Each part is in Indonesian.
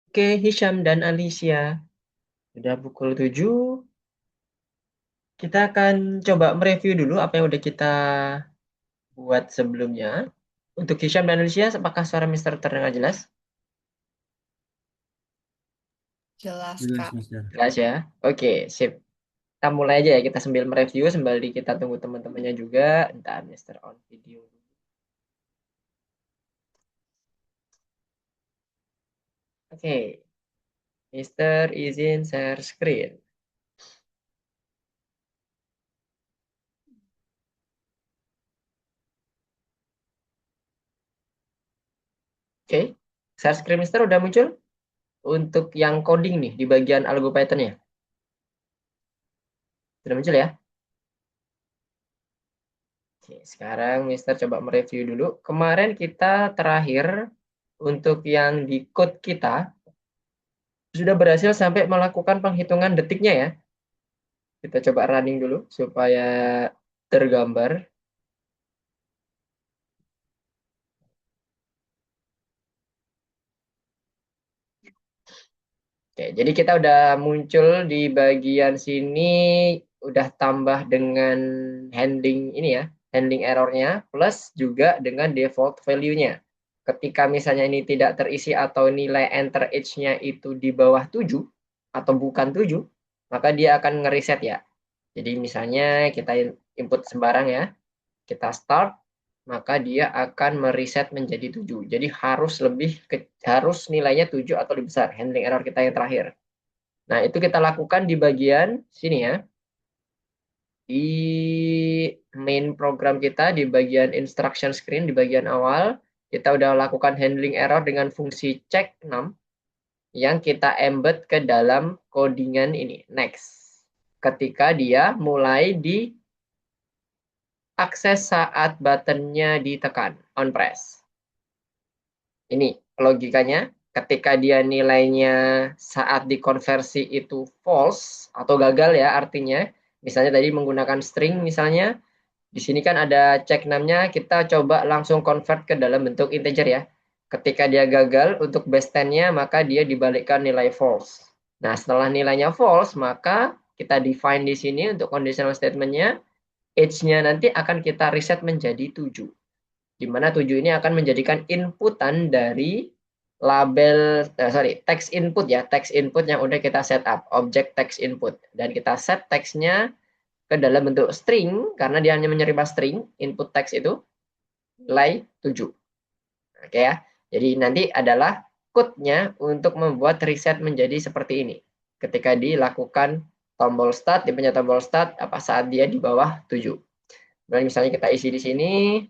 Oke, Hisham dan Alicia. Sudah pukul 7. Kita akan coba mereview dulu apa yang udah kita buat sebelumnya. Untuk Hisham dan Alicia, apakah suara Mister terdengar jelas? Jelas, Jelas, Kak. Mister. Jelas ya. Oke, sip. Kita mulai aja ya. Kita sambil mereview, sambil kita tunggu teman-temannya juga. Entar Mister on video. Oke, Mister izin share screen. Oke, share screen Mister udah muncul untuk yang coding nih di bagian algo Python-nya. Sudah muncul ya? Oke, sekarang Mister coba mereview dulu. Kemarin kita terakhir untuk yang di code kita sudah berhasil sampai melakukan penghitungan detiknya ya. Kita coba running dulu supaya tergambar. Oke, jadi kita udah muncul di bagian sini, udah tambah dengan handling ini ya, handling errornya, plus juga dengan default value-nya. Ketika misalnya ini tidak terisi atau nilai enter age-nya itu di bawah 7, atau bukan 7, maka dia akan ngereset ya. Jadi misalnya kita input sembarang ya, kita start, maka dia akan mereset menjadi 7. Jadi harus nilainya 7 atau lebih besar, handling error kita yang terakhir. Nah, itu kita lakukan di bagian sini ya. Di main program kita, di bagian instruction screen, di bagian awal, kita udah lakukan handling error dengan fungsi check 6 yang kita embed ke dalam codingan ini, next. Ketika dia mulai diakses saat buttonnya ditekan, on press. Ini logikanya, ketika dia nilainya saat dikonversi itu false atau gagal ya artinya, misalnya tadi menggunakan string misalnya, di sini kan ada check 6-nya, kita coba langsung convert ke dalam bentuk integer ya. Ketika dia gagal untuk base 10-nya, maka dia dibalikkan nilai false. Nah, setelah nilainya false, maka kita define di sini untuk conditional statement-nya, age-nya nanti akan kita reset menjadi 7. Di mana 7 ini akan menjadikan inputan dari text input ya, text input yang udah kita set up, objek text input. Dan kita set text-nya ke dalam bentuk string, karena dia hanya menerima string, input text itu, nilai 7. Oke ya, jadi nanti adalah code-nya untuk membuat reset menjadi seperti ini. Ketika dilakukan tombol start, dipencet tombol start, apa saat dia di bawah 7. Dan misalnya kita isi di sini,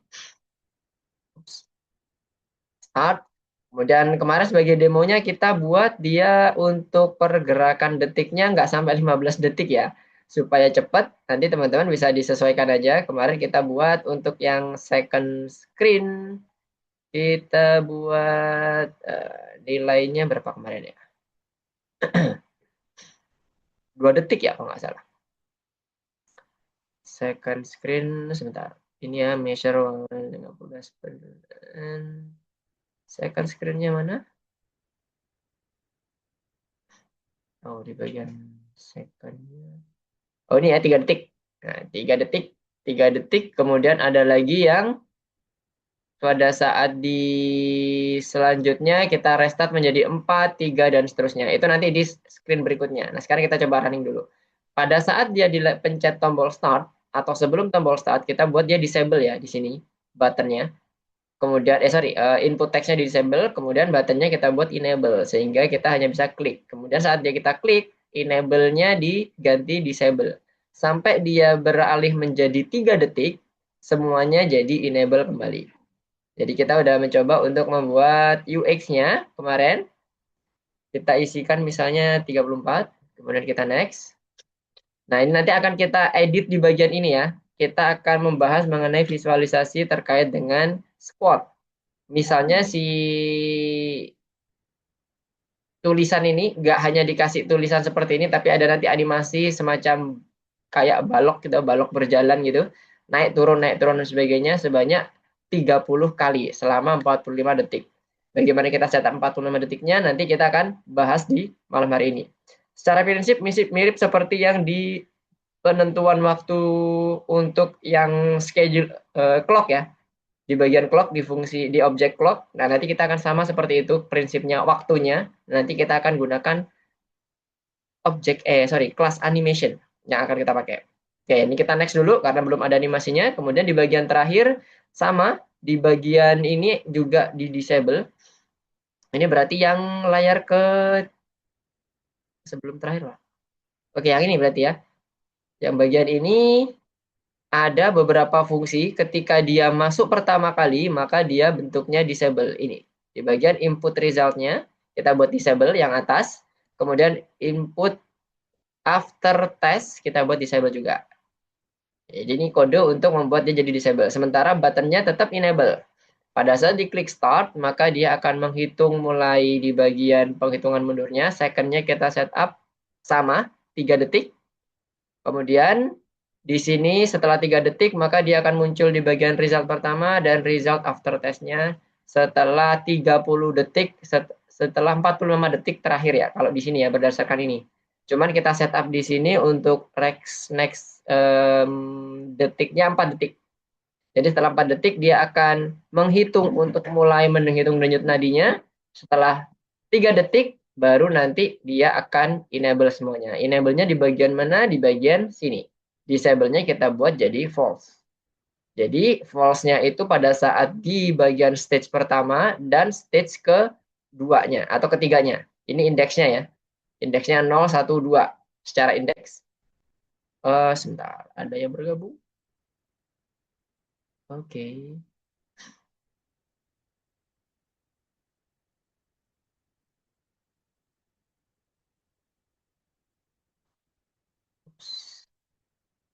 start. Kemudian kemarin sebagai demonya kita buat dia untuk pergerakan detiknya nggak sampai 15 detik ya. Supaya cepat, nanti teman-teman bisa disesuaikan aja. Kemarin kita buat untuk yang second screen, kita buat nilainya berapa kemarin ya? 2 detik ya kalau nggak salah. Second screen, sebentar. Ini ya, measure 15%. Second screen-nya mana? Oh, di bagian second-nya. Oh, ini ya 3 detik. Nah, 3 detik. 3 detik. Kemudian ada lagi yang pada saat di selanjutnya kita restart menjadi 4, 3, dan seterusnya. Itu nanti di screen berikutnya. Nah, sekarang kita coba running dulu. Pada saat dia dipencet tombol start, atau sebelum tombol start, kita buat dia disable ya di sini, buttonnya. Kemudian, input text-nya di disable, kemudian buttonnya kita buat enable, sehingga kita hanya bisa klik. Kemudian saat dia kita klik, enable-nya diganti disable. Sampai dia beralih menjadi 3 detik, semuanya jadi enable kembali. Jadi kita udah mencoba untuk membuat UX-nya kemarin. Kita isikan misalnya 34, kemudian kita next. Nah, ini nanti akan kita edit di bagian ini ya. Kita akan membahas mengenai visualisasi terkait dengan squad. Misalnya si tulisan ini nggak hanya dikasih tulisan seperti ini, tapi ada nanti animasi semacam kayak balok gitu, balok berjalan gitu, naik turun dan sebagainya sebanyak 30 kali selama 45 detik. Bagaimana kita setup 45 detiknya nanti kita akan bahas di malam hari ini. Secara prinsip mirip seperti yang di penentuan waktu untuk yang schedule clock ya. Di bagian clock di fungsi di objek clock. Nah, nanti kita akan sama seperti itu prinsipnya waktunya. Nanti kita akan gunakan kelas animation yang akan kita pakai. Oke, ini kita next dulu karena belum ada animasinya. Kemudian di bagian terakhir sama di bagian ini juga di disable. Ini berarti yang layar ke sebelum terakhir lah. Oke, yang ini berarti ya. Yang bagian ini ada beberapa fungsi ketika dia masuk pertama kali maka dia bentuknya disable ini. Di bagian input resultnya kita buat disable yang atas. Kemudian input after test kita buat disable juga. Jadi ini kode untuk membuat dia jadi disable. Sementara buttonnya tetap enable. Pada saat diklik start, maka dia akan menghitung mulai di bagian penghitungan mundurnya. Secondnya kita setup sama 3 detik. Kemudian di sini setelah 3 detik, maka dia akan muncul di bagian result pertama dan result after testnya setelah 30 detik, setelah 45 detik terakhir ya. Kalau di sini ya berdasarkan ini. Cuman kita setup di sini untuk next detiknya 4 detik. Jadi setelah 4 detik dia akan menghitung untuk mulai menghitung denyut nadinya. Setelah 3 detik baru nanti dia akan enable semuanya. Enable-nya di bagian mana? Di bagian sini. Disable-nya kita buat jadi false. Jadi false-nya itu pada saat di bagian stage pertama dan stage keduanya atau ketiganya. Ini indeksnya ya. Indeksnya 0, 1, 2 secara indeks. Sebentar, ada yang bergabung? Oke.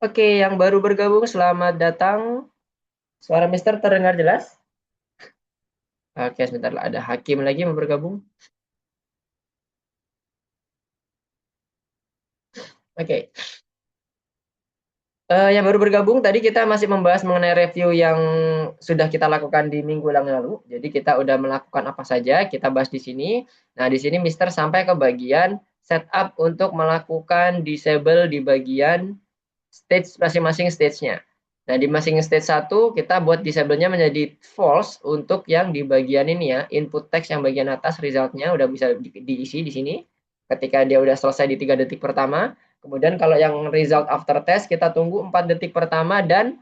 Oke, yang baru bergabung selamat datang. Suara Mister terdengar jelas? Oke, sebentar lah. Ada Hakim lagi mau bergabung. Oke. Yang baru bergabung tadi kita masih membahas mengenai review yang sudah kita lakukan di minggu yang lalu. Jadi kita udah melakukan apa saja, kita bahas di sini. Nah, di sini Mister sampai ke bagian setup untuk melakukan disable di bagian stage masing-masing stage-nya. Nah, di masing stage 1 kita buat disable-nya menjadi false untuk yang di bagian ini ya, input text yang bagian atas result-nya udah bisa diisi di sini. Ketika dia udah selesai di 3 detik pertama, kemudian kalau yang result after test kita tunggu 4 detik pertama dan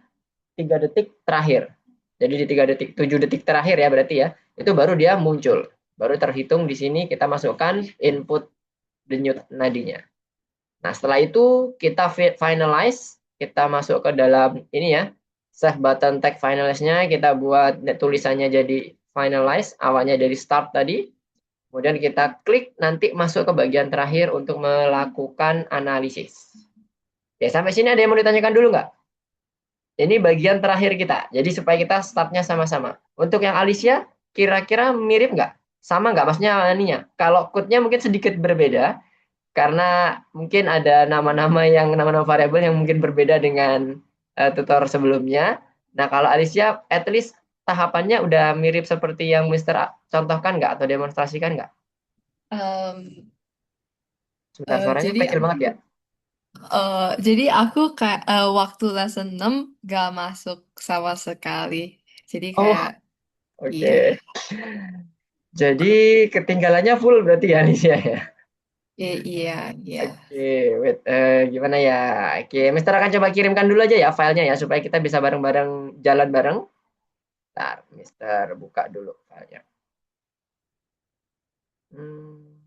3 detik terakhir. Jadi di 3 detik, 7 detik terakhir ya berarti ya, itu baru dia muncul. Baru terhitung di sini kita masukkan input denyut nadinya. Nah, setelah itu kita finalize, kita masuk ke dalam ini ya, save button tag finalize-nya, kita buat tulisannya jadi finalize, awalnya dari start tadi, kemudian kita klik nanti masuk ke bagian terakhir untuk melakukan analisis. Ya, sampai sini ada yang mau ditanyakan dulu nggak? Ini bagian terakhir kita, jadi supaya kita startnya sama-sama. Untuk yang Alicia, kira-kira mirip nggak? Sama nggak? Maksudnya ininya, kalau code-nya mungkin sedikit berbeda, karena mungkin ada nama-nama variabel yang mungkin berbeda dengan tutor sebelumnya. Nah, kalau Alicia, at least tahapannya udah mirip seperti yang Mister contohkan nggak atau demonstrasikan nggak? Em, Sebentar, suaranya jadi kecil banget ya. jadi aku kayak waktu lesson 6 gak masuk sama sekali. Jadi kayak Oh, iya, oke. Jadi ketinggalannya full berarti ya Alicia ya. iya, iya, iya. Oke, wait, gimana ya? Oke, Mister akan coba kirimkan dulu aja ya filenya ya supaya kita bisa bareng-bareng jalan bareng. Ntar, Mister buka dulu filenya. Hmm.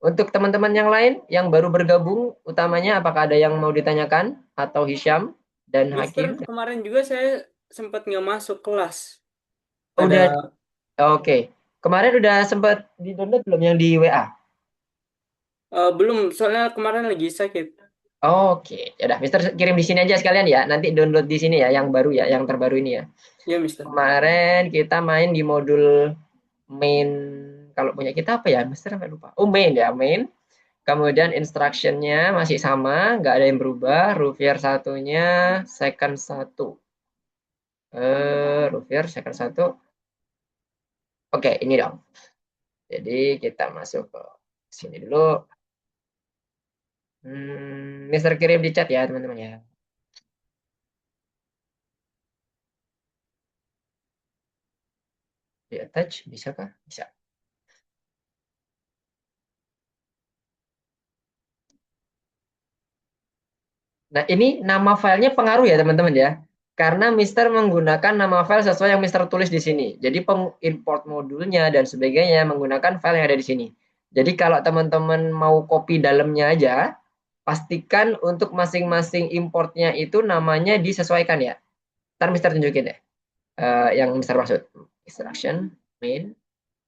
Untuk teman-teman yang lain yang baru bergabung, utamanya apakah ada yang mau ditanyakan atau Hisham dan Mister, Hakim? kemarin juga saya sempat nggak masuk kelas. Ada Udah, oke. Kemarin udah sempat di-download belum yang di WA? belum, soalnya kemarin lagi sakit. Oke, ya udah, Mister kirim di sini aja sekalian ya. Nanti download di sini ya, yang baru ya, yang terbaru ini ya. Ya, Mister. Kemarin kita main di modul main, kalau punya kita apa ya, Mister sampai lupa. Oh main ya, main. Kemudian instructionnya masih sama, nggak ada yang berubah. Ruvier satunya second satu. Ruvier second satu. Oke, ini dong. Jadi kita masuk ke sini dulu. Mister kirim di chat ya, teman-teman ya. Di attach, bisa kah? Bisa. Nah, ini nama filenya pengaruh ya, teman-teman ya. Karena Mister menggunakan nama file sesuai yang Mister tulis di sini. Jadi pengimport modulnya dan sebagainya menggunakan file yang ada di sini. Jadi kalau teman-teman mau copy dalamnya aja, pastikan untuk masing-masing importnya itu namanya disesuaikan ya. Ntar Mister tunjukin deh. Yang Mister maksud. Instruction, main,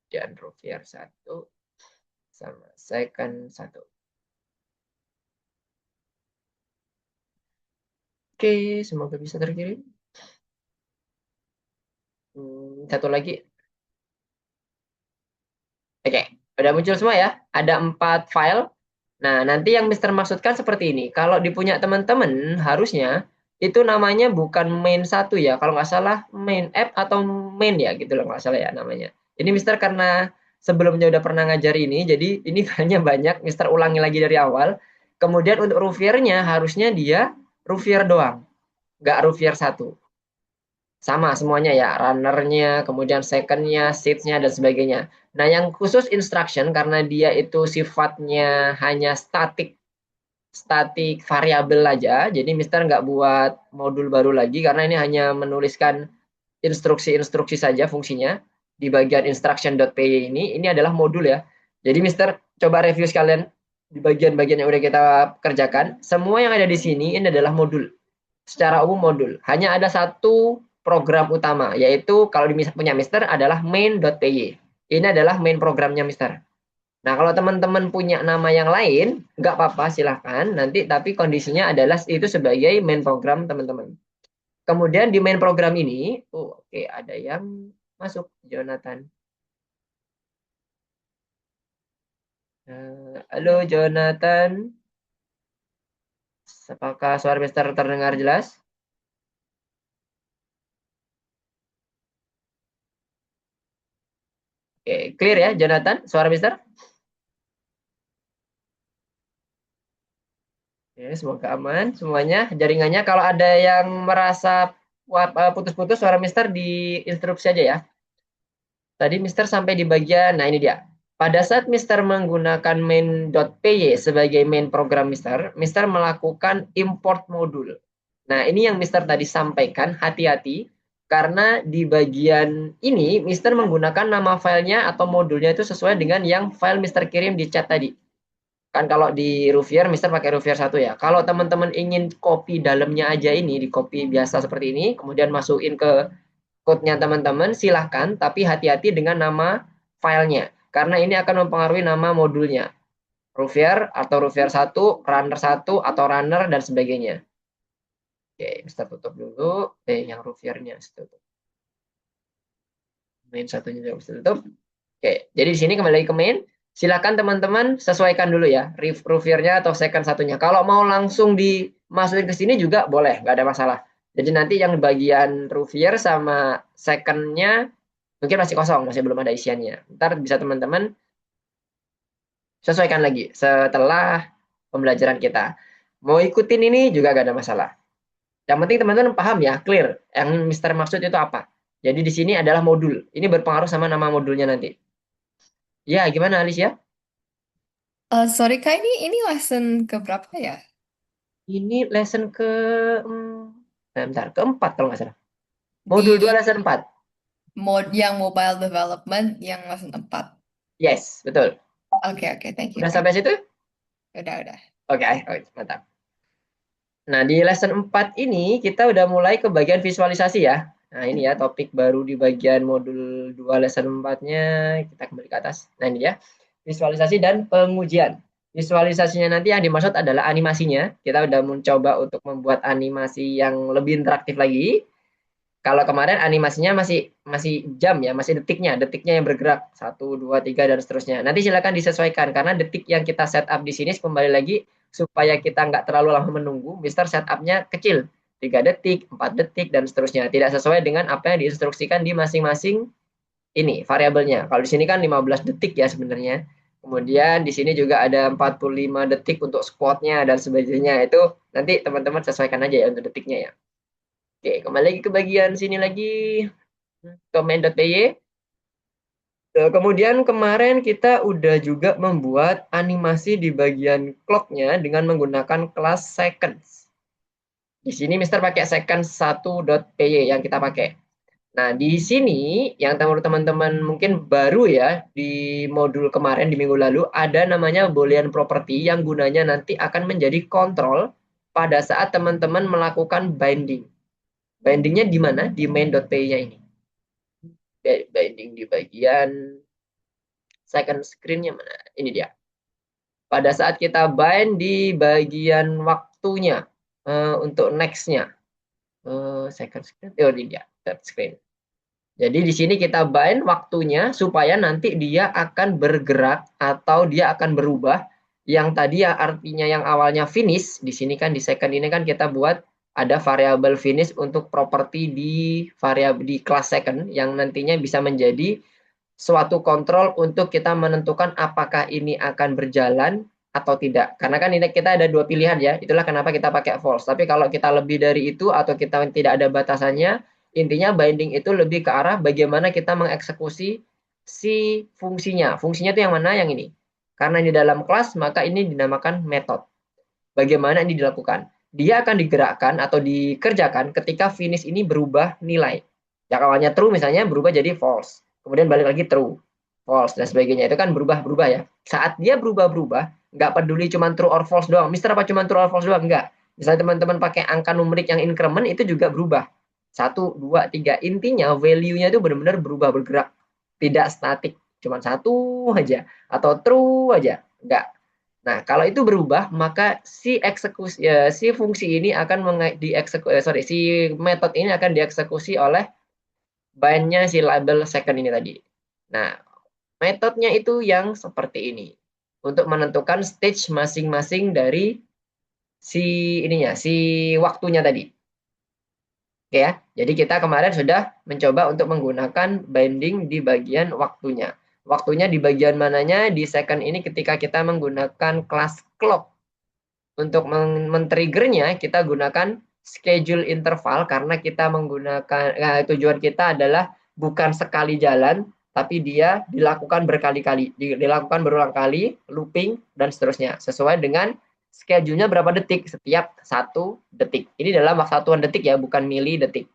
dan Rovier 1 sama second 1. Oke, semoga bisa terkirim. Satu lagi. Oke, udah muncul semua ya. Ada 4 file. Nah, nanti yang Mister maksudkan seperti ini. Kalau di punya teman-teman, harusnya itu namanya bukan main 1 ya. Kalau nggak salah main app atau main ya, gitu loh nggak salah ya namanya. Ini Mister karena sebelumnya udah pernah ngajar ini, jadi ini filenya banyak. Mister ulangi lagi dari awal. Kemudian untuk Rovier-nya harusnya dia Rovier doang, nggak Rovier 1. Sama semuanya ya, runnernya, kemudian secondnya, seeds-nya, dan sebagainya. Nah, yang khusus instruction, karena dia itu sifatnya hanya static, static variabel aja, jadi Mister nggak buat modul baru lagi, karena ini hanya menuliskan instruksi-instruksi saja fungsinya. Di bagian instruction.py ini adalah modul ya. Jadi Mister coba review sekalian di bagian-bagian yang udah kita kerjakan. Semua yang ada di sini ini adalah modul. Secara umum modul. Hanya ada satu program utama, yaitu kalau di punya Mister adalah main.py. Ini adalah main programnya Mister. Nah, kalau teman-teman punya nama yang lain, nggak apa-apa, silahkan. Nanti, tapi kondisinya adalah itu sebagai main program teman-teman. Kemudian di main program ini, oke, ada yang masuk, Jonathan. Halo, Jonathan. Apakah suara Mister terdengar jelas? Oke, clear ya, Jonathan, suara Mister? Ya, semoga aman semuanya jaringannya. Kalau ada yang merasa putus-putus suara Mister di instruksi aja ya. Tadi Mister sampai di bagian, nah ini dia. Pada saat Mister menggunakan main.py sebagai main program Mister, Mister melakukan import modul. Nah, ini yang Mister tadi sampaikan, hati-hati. Karena di bagian ini, Mister menggunakan nama filenya atau modulnya itu sesuai dengan yang file Mister kirim di chat tadi. Kan kalau di Rovier, Mister pakai Rovier 1 ya. Kalau teman-teman ingin copy dalamnya aja ini, di copy biasa seperti ini, kemudian masukin ke code-nya teman-teman, silahkan, tapi hati-hati dengan nama filenya. Karena ini akan mempengaruhi nama modulnya. Rovier atau Rovier 1, Runner 1, atau Runner, dan sebagainya. Oke, Mister tutup dulu. Yang Roviernya tutup. Main satunya juga bisa tutup. Oke, jadi di sini kembali lagi ke main. Silakan teman-teman sesuaikan dulu ya, Roviernya atau second satunya. Kalau mau langsung dimasukin ke sini juga boleh, nggak ada masalah. Jadi nanti yang bagian Rovier sama secondnya mungkin masih kosong, masih belum ada isiannya. Ntar bisa teman-teman sesuaikan lagi setelah pembelajaran kita. Mau ikutin ini juga gak ada masalah. Yang penting teman-teman paham ya, clear. Yang Mister maksud itu apa. Jadi di sini adalah modul. Ini berpengaruh sama nama modulnya nanti. Ya, gimana Alicia? Sorry Kak, ini lesson ke berapa ya? Ini lesson ke bentar, keempat kalau nggak salah. Modul 2 Di lesson 4. yang mobile development yang lesson 4. Yes, betul. Oke, oke, thank you Udah Kak. sampai situ? Udah. Oke, oke, mantap. Nah, di lesson 4 ini kita udah mulai ke bagian visualisasi ya. Nah, ini ya topik baru di bagian modul 2 lesson 4-nya. Kita kembali ke atas. Nah, ini ya. Visualisasi dan pengujian. Visualisasinya nanti yang dimaksud adalah animasinya. Kita udah mencoba untuk membuat animasi yang lebih interaktif lagi. Kalau kemarin animasinya masih masih jam ya, masih detiknya yang bergerak 1, 2, 3 dan seterusnya. Nanti silakan disesuaikan karena detik yang kita setup di sini kembali lagi supaya kita nggak terlalu lama menunggu. Mister setupnya kecil, 3 detik, 4 detik dan seterusnya. Tidak sesuai dengan apa yang diinstruksikan di masing-masing ini variabelnya. Kalau di sini kan 15 detik ya sebenarnya. Kemudian di sini juga ada 45 detik untuk squatnya dan sebagainya. Itu nanti teman-teman sesuaikan aja ya untuk detiknya ya. Oke, kembali lagi ke bagian sini lagi ke main.py. Kemudian kemarin kita udah juga membuat animasi di bagian clock-nya dengan menggunakan kelas seconds. Di sini Mister pakai seconds1.py yang kita pakai. Nah, di sini yang teman-teman mungkin baru ya di modul kemarin di minggu lalu ada namanya Boolean property yang gunanya nanti akan menjadi kontrol pada saat teman-teman melakukan binding. Bindingnya di mana? Di main.py-nya ini. Binding di bagian second screen-nya mana? Ini dia. Pada saat kita bind di bagian waktunya untuk next-nya. Second screen, oh ini dia, third screen. Jadi di sini kita bind waktunya supaya nanti dia akan bergerak atau dia akan berubah. Yang tadi ya artinya yang awalnya finish, di sini kan di second ini kan kita buat ada variabel finish untuk properti di variabel di kelas second yang nantinya bisa menjadi suatu kontrol untuk kita menentukan apakah ini akan berjalan atau tidak. Karena kan ini kita ada dua pilihan ya. Itulah kenapa kita pakai false. Tapi kalau kita lebih dari itu atau kita tidak ada batasannya, intinya binding itu lebih ke arah bagaimana kita mengeksekusi si fungsinya. Fungsinya itu yang mana? Yang ini. Karena ini dalam kelas, maka ini dinamakan method. Bagaimana ini dilakukan? Dia akan digerakkan atau dikerjakan ketika finish ini berubah nilai. Yang awalnya true misalnya berubah jadi false. Kemudian balik lagi true, false, dan sebagainya. Itu kan berubah-berubah ya. Saat dia berubah-berubah, nggak peduli cuma true or false doang. Mister apa cuma true or false doang? Enggak. Misalnya teman-teman pakai angka numerik yang increment, itu juga berubah. 1, 2, 3. Intinya value-nya itu benar-benar berubah, bergerak. Tidak statik. Cuma satu aja. Atau true aja. Enggak. Nah, kalau itu berubah, maka si fungsi ini akan si metode ini akan dieksekusi oleh bind-nya si label second ini tadi. Nah, metodenya itu yang seperti ini. Untuk menentukan stage masing-masing dari si waktunya tadi. Oke ya. Jadi kita kemarin sudah mencoba untuk menggunakan binding di bagian waktunya. Waktunya di bagian mananya? Di second ini ketika kita menggunakan kelas clock. Untuk men-triggernya kita gunakan schedule interval karena kita menggunakan tujuan kita adalah bukan sekali jalan tapi dia dilakukan berkali-kali, dilakukan berulang kali, looping dan seterusnya sesuai dengan schedule-nya berapa detik setiap 1 detik. Ini dalam satuan detik ya, bukan mili detik.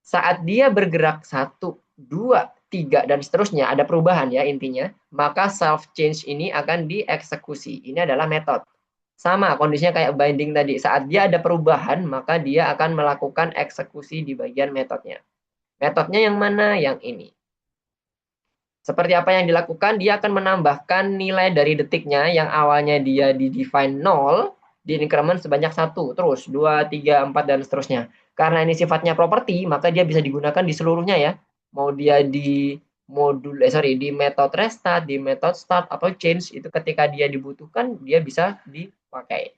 Saat dia bergerak 1, 2, 3 dan seterusnya ada perubahan ya intinya, maka self change ini akan dieksekusi. Ini adalah metode. Sama kondisinya kayak binding tadi. Saat dia ada perubahan, maka dia akan melakukan eksekusi di bagian metodenya. Metodenya yang mana? Yang ini. Seperti apa yang dilakukan? Dia akan menambahkan nilai dari detiknya yang awalnya dia di define 0, di increment sebanyak 1, terus 2, 3, 4, dan seterusnya. Karena ini sifatnya properti, maka dia bisa digunakan di seluruhnya ya. Mau dia di di method restart, di method start atau change, itu ketika dia dibutuhkan dia bisa dipakai.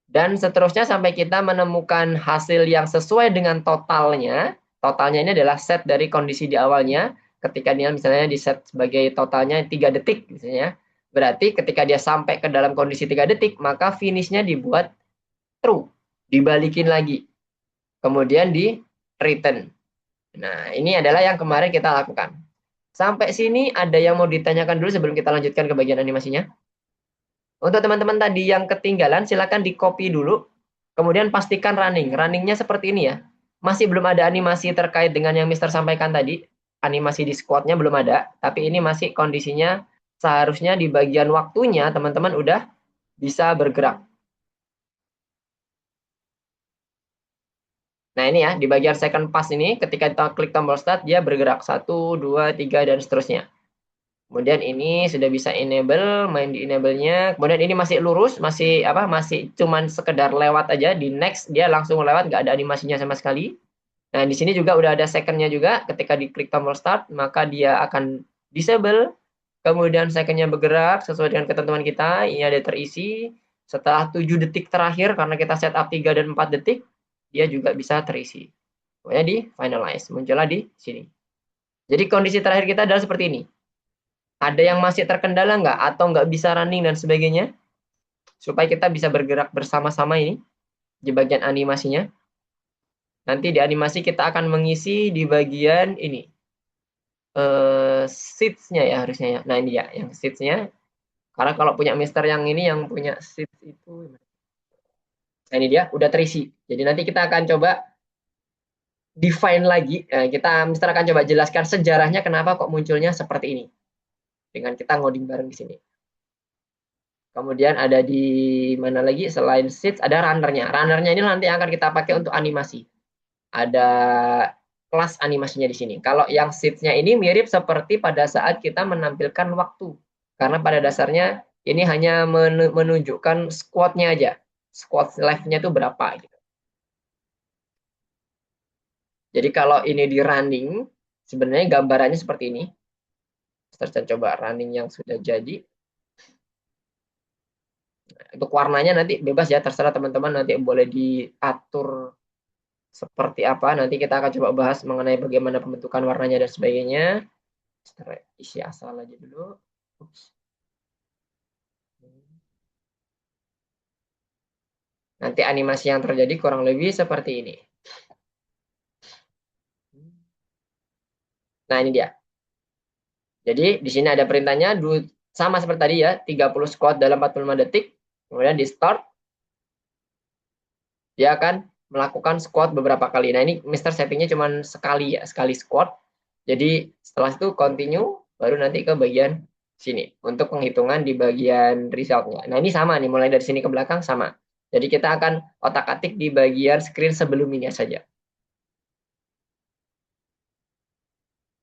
Dan seterusnya sampai kita menemukan hasil yang sesuai dengan totalnya. Totalnya ini adalah set dari kondisi di awalnya. Ketika dia misalnya di set sebagai totalnya 3 detik misalnya. Berarti ketika dia sampai ke dalam kondisi 3 detik, maka finishnya dibuat true. Dibalikin lagi. Kemudian di return. Nah, ini adalah yang kemarin kita lakukan. Sampai sini ada yang mau ditanyakan dulu sebelum kita lanjutkan ke bagian animasinya? Untuk teman-teman tadi yang ketinggalan, silakan di-copy dulu. Kemudian pastikan running. Runningnya seperti ini ya. Masih belum ada animasi terkait dengan yang Mister sampaikan tadi. Animasi di squad-nya belum ada. Tapi ini masih kondisinya seharusnya di bagian waktunya teman-teman udah bisa bergerak. Nah ini ya, di bagian second pass ini ketika kita klik tombol start, dia bergerak 1, 2, 3, dan seterusnya. Kemudian ini sudah bisa enable, main di enable-nya. Kemudian ini masih lurus, masih cuman sekedar lewat aja. Di next dia langsung lewat, nggak ada animasinya sama sekali. Nah di sini juga udah ada second-nya juga. Ketika diklik tombol start, maka dia akan disable. Kemudian second-nya bergerak sesuai dengan ketentuan kita. Ini ada terisi. Setelah 7 detik terakhir, karena kita setup 3 dan 4 detik, dia juga bisa terisi. Pokoknya di finalize, muncullah di sini. Jadi kondisi terakhir kita adalah seperti ini. Ada yang masih terkendala nggak? Atau nggak bisa running dan sebagainya? Supaya kita bisa bergerak bersama-sama ini di bagian animasinya. Nanti di animasi kita akan mengisi di bagian ini. Seeds-nya ya harusnya ya. Nah ini ya, yang seeds-nya. Karena kalau punya Mister yang ini, yang punya seeds itu. Nah ini dia, udah terisi. Jadi nanti kita akan coba define lagi. Kita Mister akan coba jelaskan sejarahnya kenapa kok munculnya seperti ini. Dengan kita ngoding bareng di sini. Kemudian ada di mana lagi selain seeds ada runnernya. Runnernya ini nanti akan kita pakai untuk animasi. Ada kelas animasinya di sini. Kalau yang seeds-nya ini mirip seperti pada saat kita menampilkan waktu. Karena pada dasarnya ini hanya menunjukkan squad-nya aja. Squad life-nya itu berapa gitu. Jadi kalau ini di running, sebenarnya gambarannya seperti ini. Kita coba running yang sudah jadi. Untuk warnanya nanti bebas ya, terserah teman-teman, nanti boleh diatur seperti apa. Nanti kita akan coba bahas mengenai bagaimana pembentukan warnanya dan sebagainya. Isi asal aja dulu. Ups. Nanti animasi yang terjadi kurang lebih seperti ini. Nah, ini dia. Jadi, di sini ada perintahnya, sama seperti tadi ya, 30 squat dalam 45 detik. Kemudian di start, dia akan melakukan squat beberapa kali. Nah, ini Mister settingnya cuma sekali ya, sekali squat. Jadi, setelah itu continue, baru nanti ke bagian sini. Untuk penghitungan di bagian resultnya. Nah, ini sama nih, mulai dari sini ke belakang sama. Jadi, kita akan otak-atik di bagian screen sebelum ini saja.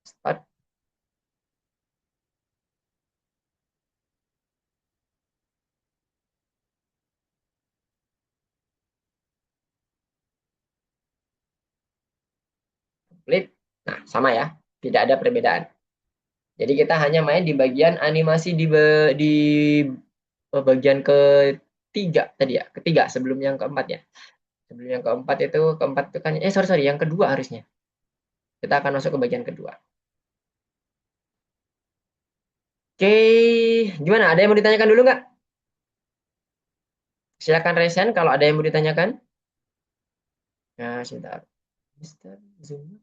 Start. Complete. Nah, sama ya. Tidak ada perbedaan. Jadi kita hanya main di bagian animasi di bagian ketiga tadi ya. Ketiga sebelum yang keempat ya. Sebelum yang keempat itu kan sorry yang kedua harusnya. Kita akan masuk ke bagian kedua. Oke, gimana? Ada yang mau ditanyakan dulu nggak? Silakan resen kalau ada yang mau ditanyakan. Nah, sebentar. Mister Zoom.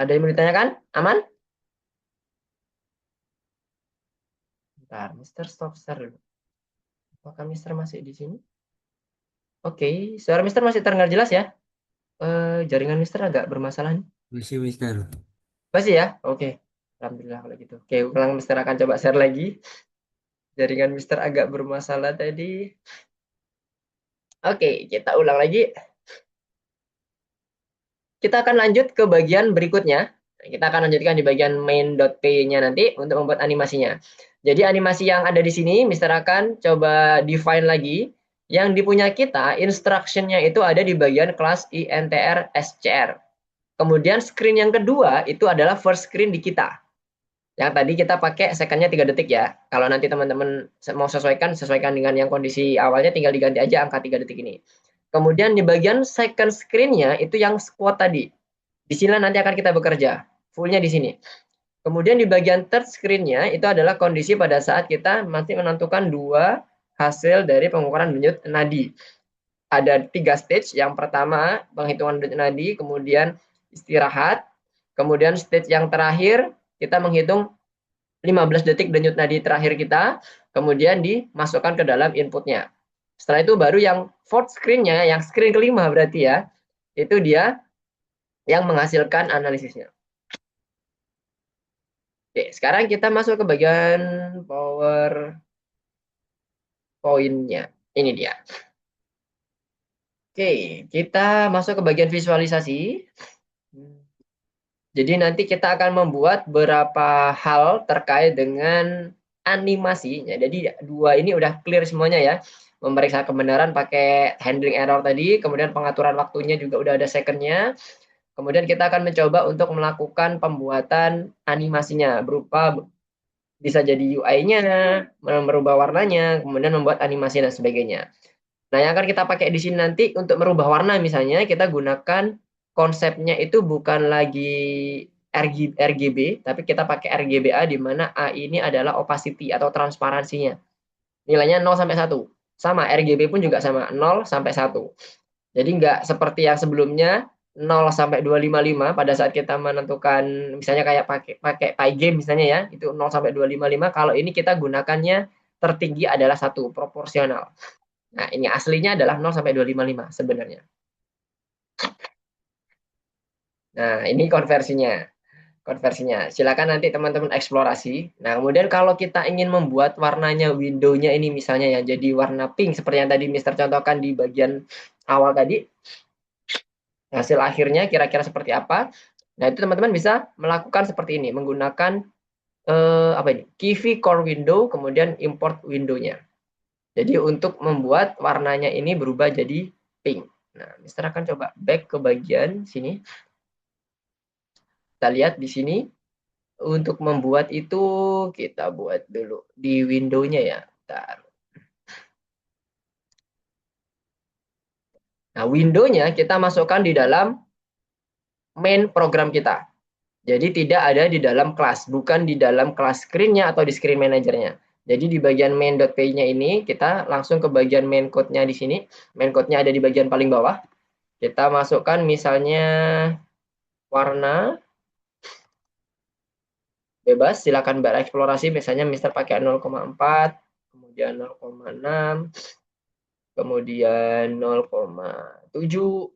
Ada yang mau ditanyakan? Aman? Bentar, Mister stop share dulu. Apakah Mister masih di sini? Oke, suara Mister masih terdengar jelas ya? Jaringan Mister agak bermasalah nih. Masih, Mister. Masih ya? Oke. Alhamdulillah kalau gitu. Oke, ulang Mister akan coba share lagi. Jaringan Mister agak bermasalah tadi. Oke, kita ulang lagi. Kita akan lanjut ke bagian berikutnya. Kita akan lanjutkan di bagian main.py-nya nanti untuk membuat animasinya. Jadi animasi yang ada di sini, Mister akan coba define lagi. Yang dipunya kita, instruction-nya itu ada di bagian kelas intr scr. Kemudian screen yang kedua itu adalah first screen di kita. Yang tadi kita pakai second-nya 3 detik ya. Kalau nanti teman-teman mau sesuaikan dengan yang kondisi awalnya, tinggal diganti aja angka 3 detik ini. Kemudian di bagian second screen-nya itu yang squat tadi. Di sini nanti akan kita bekerja. Full-nya di sini. Kemudian di bagian third screen-nya itu adalah kondisi pada saat kita masih menentukan dua hasil dari pengukuran denyut nadi. Ada 3 stage. Yang pertama penghitungan denyut nadi, kemudian istirahat, kemudian stage yang terakhir kita menghitung 15 detik denyut nadi terakhir kita, kemudian dimasukkan ke dalam inputnya. Setelah itu baru yang fourth screen-nya, yang screen kelima berarti ya, itu dia yang menghasilkan analisisnya. Oke, sekarang kita masuk ke bagian PowerPoint-nya. Ini dia. Oke, kita masuk ke bagian visualisasi. Jadi nanti kita akan membuat beberapa hal terkait dengan animasi. Ya, jadi dua ini udah clear semuanya ya. Memeriksa kebenaran pakai handling error tadi, kemudian pengaturan waktunya juga udah ada secondnya. Kemudian kita akan mencoba untuk melakukan pembuatan animasinya berupa bisa jadi UI-nya, merubah warnanya, kemudian membuat animasi dan sebagainya. Nah, yang akan kita pakai di sini nanti untuk merubah warna misalnya kita gunakan konsepnya itu bukan lagi RGB, tapi kita pakai RGBA di mana A ini adalah opacity atau transparansinya. Nilainya 0 sampai 1. Sama, RGB pun juga sama, 0 sampai 1. Jadi nggak seperti yang sebelumnya 0 sampai 255 pada saat kita menentukan misalnya kayak pakai pakai Pygame misalnya ya, itu 0 sampai 255. Kalau ini kita gunakannya tertinggi adalah 1, proporsional. Nah, ini aslinya adalah 0 sampai 255 sebenarnya. Nah, ini konversinya. Silakan nanti teman-teman eksplorasi. Nah, kemudian kalau kita ingin membuat warnanya window-nya ini misalnya yang jadi warna pink seperti yang tadi Mister contohkan di bagian awal tadi, hasil akhirnya kira-kira seperti apa? Nah, itu teman-teman bisa melakukan seperti ini menggunakan apa ini? Kivy Core Window kemudian import window-nya. Jadi untuk membuat warnanya ini berubah jadi pink. Nah, Mister akan coba back ke bagian sini. Kita lihat di sini. Untuk membuat itu kita buat dulu di window-nya ya. Bentar. Nah, window-nya kita masukkan di dalam main program kita. Jadi tidak ada di dalam kelas, bukan di dalam kelas screen-nya atau di screen manager-nya. Jadi di bagian main.py-nya ini kita langsung ke bagian main code-nya di sini. Main code-nya ada di bagian paling bawah. Kita masukkan misalnya warna bebas, silakan bereksplorasi. Misalnya Mister pakai 0,4, kemudian 0,6, kemudian 0,7,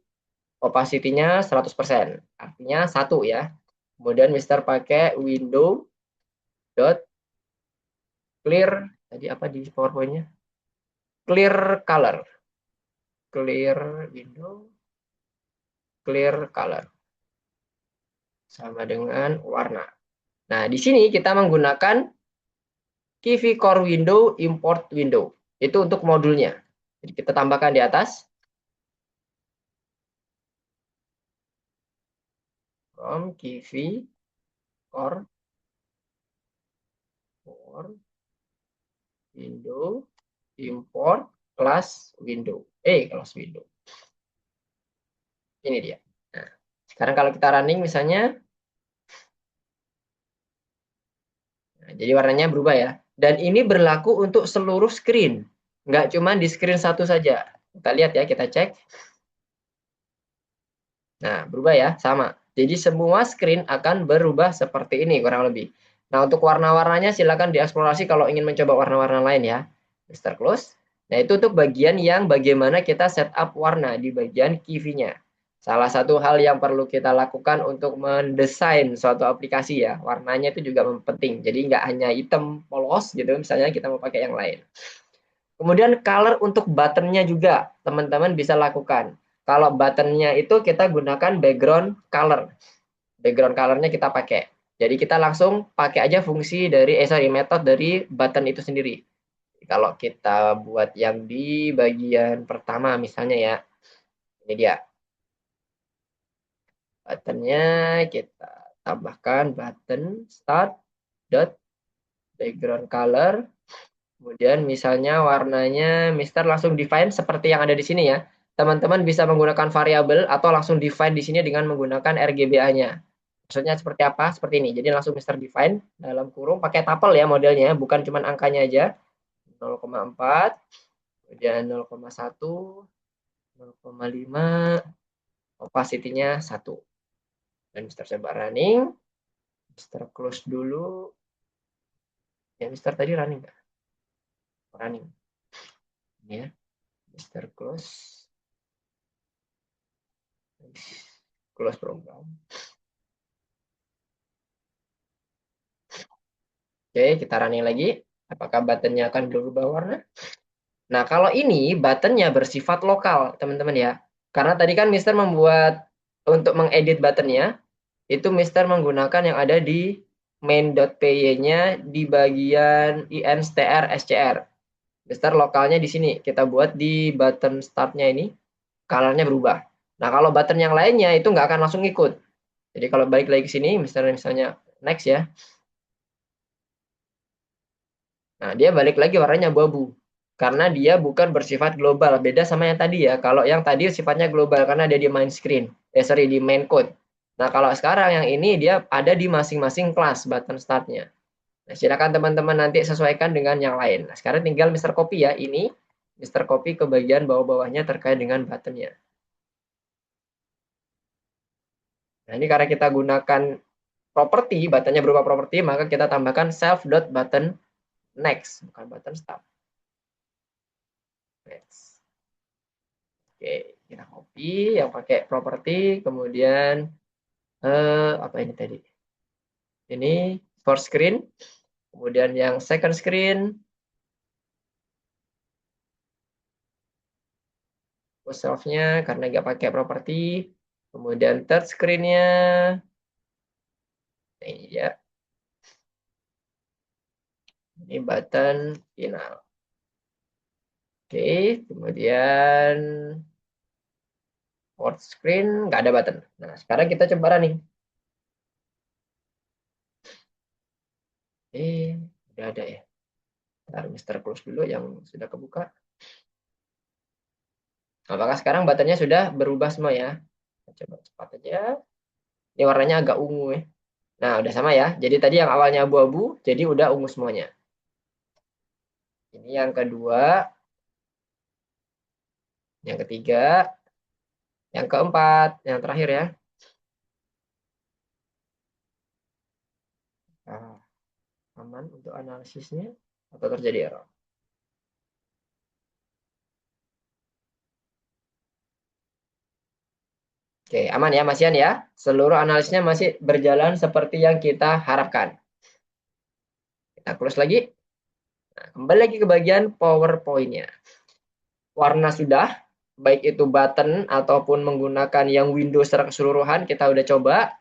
opacity-nya 100%. Artinya 1 ya. Kemudian Mister pakai window dot clear, tadi apa di PowerPoint-nya? Clear color. Clear window, clear color. Sama dengan warna. Nah, di sini kita menggunakan Kivy Core Window, Import Window. Itu untuk modulnya. Jadi kita tambahkan di atas. From Kivy Core Window, Import class window. Class window. Ini dia. Nah, sekarang kalau kita running misalnya, nah, jadi warnanya berubah ya. Dan ini berlaku untuk seluruh screen. Nggak cuma di screen satu saja. Kita lihat ya, kita cek. Nah, berubah ya, sama. Jadi semua screen akan berubah seperti ini kurang lebih. Nah, untuk warna-warnanya silakan dieksplorasi kalau ingin mencoba warna-warna lain ya. Mister Close. Nah, itu untuk bagian yang bagaimana kita setup warna di bagian Kivy-nya. Salah satu hal yang perlu kita lakukan untuk mendesain suatu aplikasi ya, warnanya itu juga penting. Jadi nggak hanya hitam polos gitu, misalnya kita mau pakai yang lain. Kemudian color untuk buttonnya juga teman-teman bisa lakukan. Kalau buttonnya itu kita gunakan background color. Background colornya kita pakai. Jadi kita langsung pakai aja fungsi dari metode dari button itu sendiri. Kalau kita buat yang di bagian pertama misalnya ya, ini dia. Buttonnya kita tambahkan button start dot background color. Kemudian misalnya warnanya Mister langsung define seperti yang ada di sini ya. Teman-teman bisa menggunakan variabel atau langsung define di sini dengan menggunakan RGBA-nya. Maksudnya seperti apa? Seperti ini. Jadi langsung Mister define dalam kurung pakai tuple ya modelnya, bukan cuma angkanya aja. 0,4, kemudian 0,1, 0,5, opacity-nya 1. Dan Mister coba running. Mister close dulu. Ya Mister tadi running nggak? Running. Ini ya. Mister close. Close program. Oke, kita running lagi. Apakah buttonnya akan berubah warna? Nah, kalau ini buttonnya bersifat lokal, teman-teman ya. Karena tadi kan Mister membuat untuk mengedit buttonnya, itu Mister menggunakan yang ada di main.py-nya di bagian instr scr. Mister lokalnya di sini. Kita buat di button start-nya ini, color-nya berubah. Nah, kalau button yang lainnya itu nggak akan langsung ikut. Jadi kalau balik lagi ke sini, misalnya next ya. Nah, dia balik lagi warnanya abu-abu. Karena dia bukan bersifat global. Beda sama yang tadi ya. Kalau yang tadi sifatnya global karena dia di main screen. Di main code. Nah, kalau sekarang yang ini dia ada di masing-masing kelas button start-nya. Nah, silakan teman-teman nanti sesuaikan dengan yang lain. Nah, sekarang tinggal Mister Copy ya. Ini Mister Copy ke bagian bawah-bawahnya terkait dengan button-nya. Nah, ini karena kita gunakan properti, button-nya berupa properti, maka kita tambahkan self.button next, bukan button start. Next. Oke, kita copy yang pakai properti, kemudian apa ini tadi? Ini first screen, kemudian yang second screen, self-nya karena nggak pakai properti, kemudian third screen-nya, ini ya, ini button final. Oke, kemudian fourth screen nggak ada button. Nah, sekarang kita coba running. Udah ada ya. Ntar Mister close dulu yang sudah kebuka. Apakah sekarang buttonnya sudah berubah semua ya? Coba cepat aja. Ini warnanya agak ungu ya. Nah, udah sama ya. Jadi tadi yang awalnya abu-abu, jadi udah ungu semuanya. Ini yang kedua, yang ketiga, yang keempat, yang terakhir ya. Nah, aman untuk analisisnya atau terjadi error? Oke, aman ya Mas Yan ya. Seluruh analisisnya masih berjalan seperti yang kita harapkan. Kita close lagi. Nah, kembali lagi ke bagian PowerPoint-nya. Warna sudah, baik itu button ataupun menggunakan yang Windows secara keseluruhan, kita udah coba.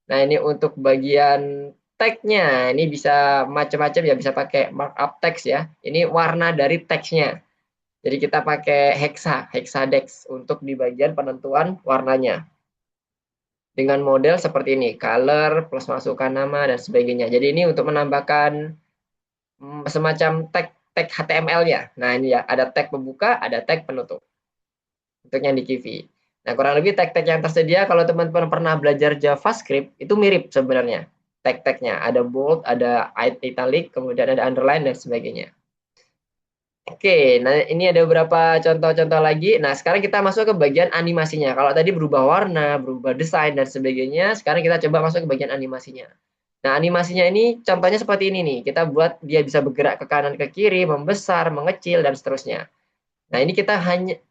Nah, ini untuk bagian tag-nya, ini bisa macam-macam ya, bisa pakai markup text ya. Ini warna dari teksnya. Jadi kita pakai hexadex untuk di bagian penentuan warnanya. Dengan model seperti ini, color plus masukkan nama dan sebagainya. Jadi ini untuk menambahkan semacam tag HTML-nya. Nah, ini ya, ada tag pembuka, ada tag penutup. Untuk yang di Kivi. Nah, kurang lebih tag-tag yang tersedia kalau teman-teman pernah belajar JavaScript itu mirip sebenarnya. Tag-tagnya ada bold, ada italic, kemudian ada underline dan sebagainya. Oke, nah ini ada beberapa contoh-contoh lagi. Nah, sekarang kita masuk ke bagian animasinya. Kalau tadi berubah warna, berubah desain dan sebagainya, sekarang kita coba masuk ke bagian animasinya. Nah, animasinya ini contohnya seperti ini nih. Kita buat dia bisa bergerak ke kanan ke kiri, membesar, mengecil dan seterusnya. Nah, ini kita hanya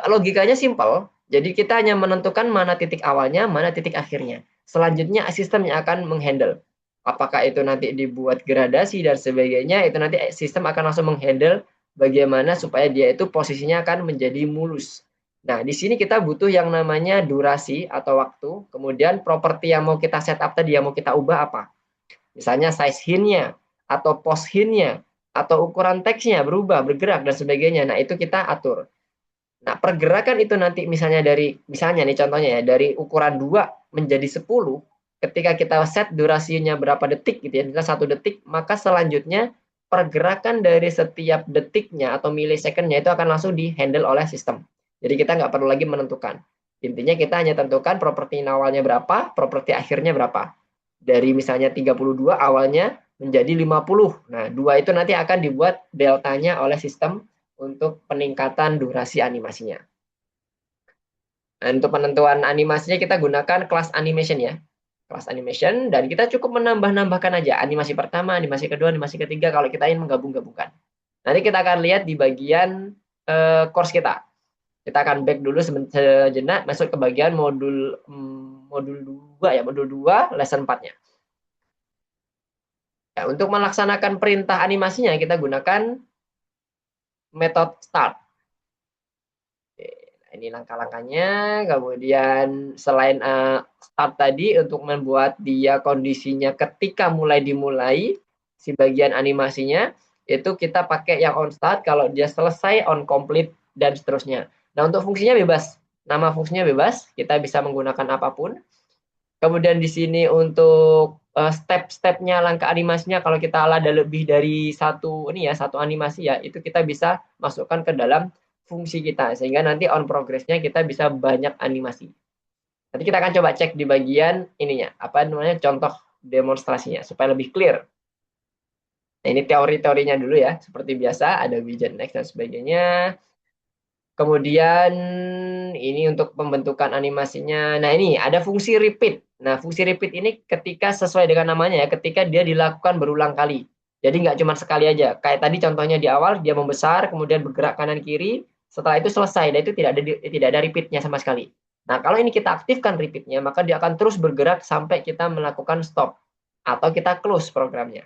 logikanya simpel. Jadi kita hanya menentukan mana titik awalnya, mana titik akhirnya. Selanjutnya sistem yang akan menghandle. Apakah itu nanti dibuat gradasi dan sebagainya, itu nanti sistem akan langsung menghandle bagaimana supaya dia itu posisinya akan menjadi mulus. Nah, di sini kita butuh yang namanya durasi atau waktu, kemudian properti yang mau kita setup tadi, yang mau kita ubah apa. Misalnya size hint-nya, atau post hint-nya, atau ukuran teksnya berubah, bergerak, dan sebagainya. Nah, itu kita atur. Nah, pergerakan itu nanti misalnya nih contohnya ya, dari ukuran 2 menjadi 10, ketika kita set durasinya berapa detik gitu ya, misalnya 1 detik, maka selanjutnya pergerakan dari setiap detiknya atau milisecondnya itu akan langsung di-handle oleh sistem. Jadi kita nggak perlu lagi menentukan. Intinya kita hanya tentukan properti awalnya berapa, properti akhirnya berapa. Dari misalnya 32 awalnya menjadi 50. Nah, 2 itu nanti akan dibuat deltanya oleh sistem untuk peningkatan durasi animasinya. Nah, untuk penentuan animasinya kita gunakan kelas animation ya. Kelas animation dan kita cukup menambah-nambahkan aja animasi pertama, animasi kedua, animasi ketiga kalau kita ingin menggabung-gabungkan. Nanti kita akan lihat di bagian course kita. Kita akan back dulu sejenak masuk ke bagian modul 2 ya, modul 2 lesson 4-nya. Ya, untuk melaksanakan perintah animasinya kita gunakan metode start. Ini langkah-langkahnya. Kemudian selain start tadi untuk membuat dia kondisinya ketika dimulai si bagian animasinya itu kita pakai yang on start, kalau dia selesai on complete dan seterusnya. Nah, untuk fungsinya bebas. Nama fungsinya bebas, kita bisa menggunakan apapun. Kemudian di sini untuk step-stepnya, langkah animasinya, kalau kita ada lebih dari satu satu animasi ya, itu kita bisa masukkan ke dalam fungsi kita sehingga nanti on progress-nya kita bisa banyak animasi. Nanti kita akan coba cek di bagian ininya, apa namanya, contoh demonstrasinya supaya lebih clear. Nah, ini teori-teorinya dulu ya, seperti biasa ada widget next dan sebagainya. Kemudian ini untuk pembentukan animasinya. Nah, ini ada fungsi repeat. Nah, fungsi repeat ini ketika sesuai dengan namanya ya, ketika dia dilakukan berulang kali. Jadi nggak cuma sekali aja. Kayak tadi contohnya di awal dia membesar, kemudian bergerak kanan kiri, setelah itu selesai. Dan itu tidak ada repeatnya sama sekali. Nah, kalau ini kita aktifkan repeatnya, maka dia akan terus bergerak sampai kita melakukan stop atau kita close programnya.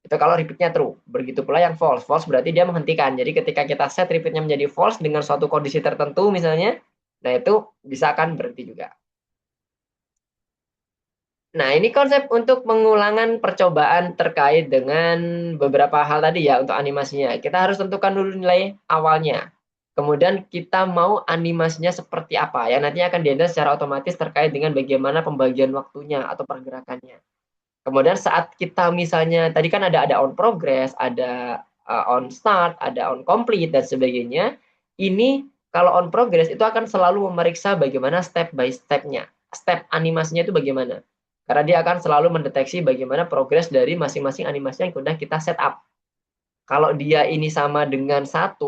Itu kalau repeatnya true. Begitu pula yang false. False berarti dia menghentikan. Jadi ketika kita set repeatnya menjadi false dengan suatu kondisi tertentu misalnya, nah itu bisa akan berhenti juga. Nah, ini konsep untuk pengulangan percobaan terkait dengan beberapa hal tadi ya untuk animasinya. Kita harus tentukan dulu nilai awalnya. Kemudian kita mau animasinya seperti apa ya. Nantinya akan dihandle secara otomatis terkait dengan bagaimana pembagian waktunya atau pergerakannya. Kemudian saat kita misalnya tadi kan ada on progress, ada on start, ada on complete dan sebagainya. Ini kalau on progress itu akan selalu memeriksa bagaimana step by step-nya. Step animasinya itu bagaimana. Karena dia akan selalu mendeteksi bagaimana progres dari masing-masing animasi yang sudah kita set up. Kalau dia ini sama dengan 1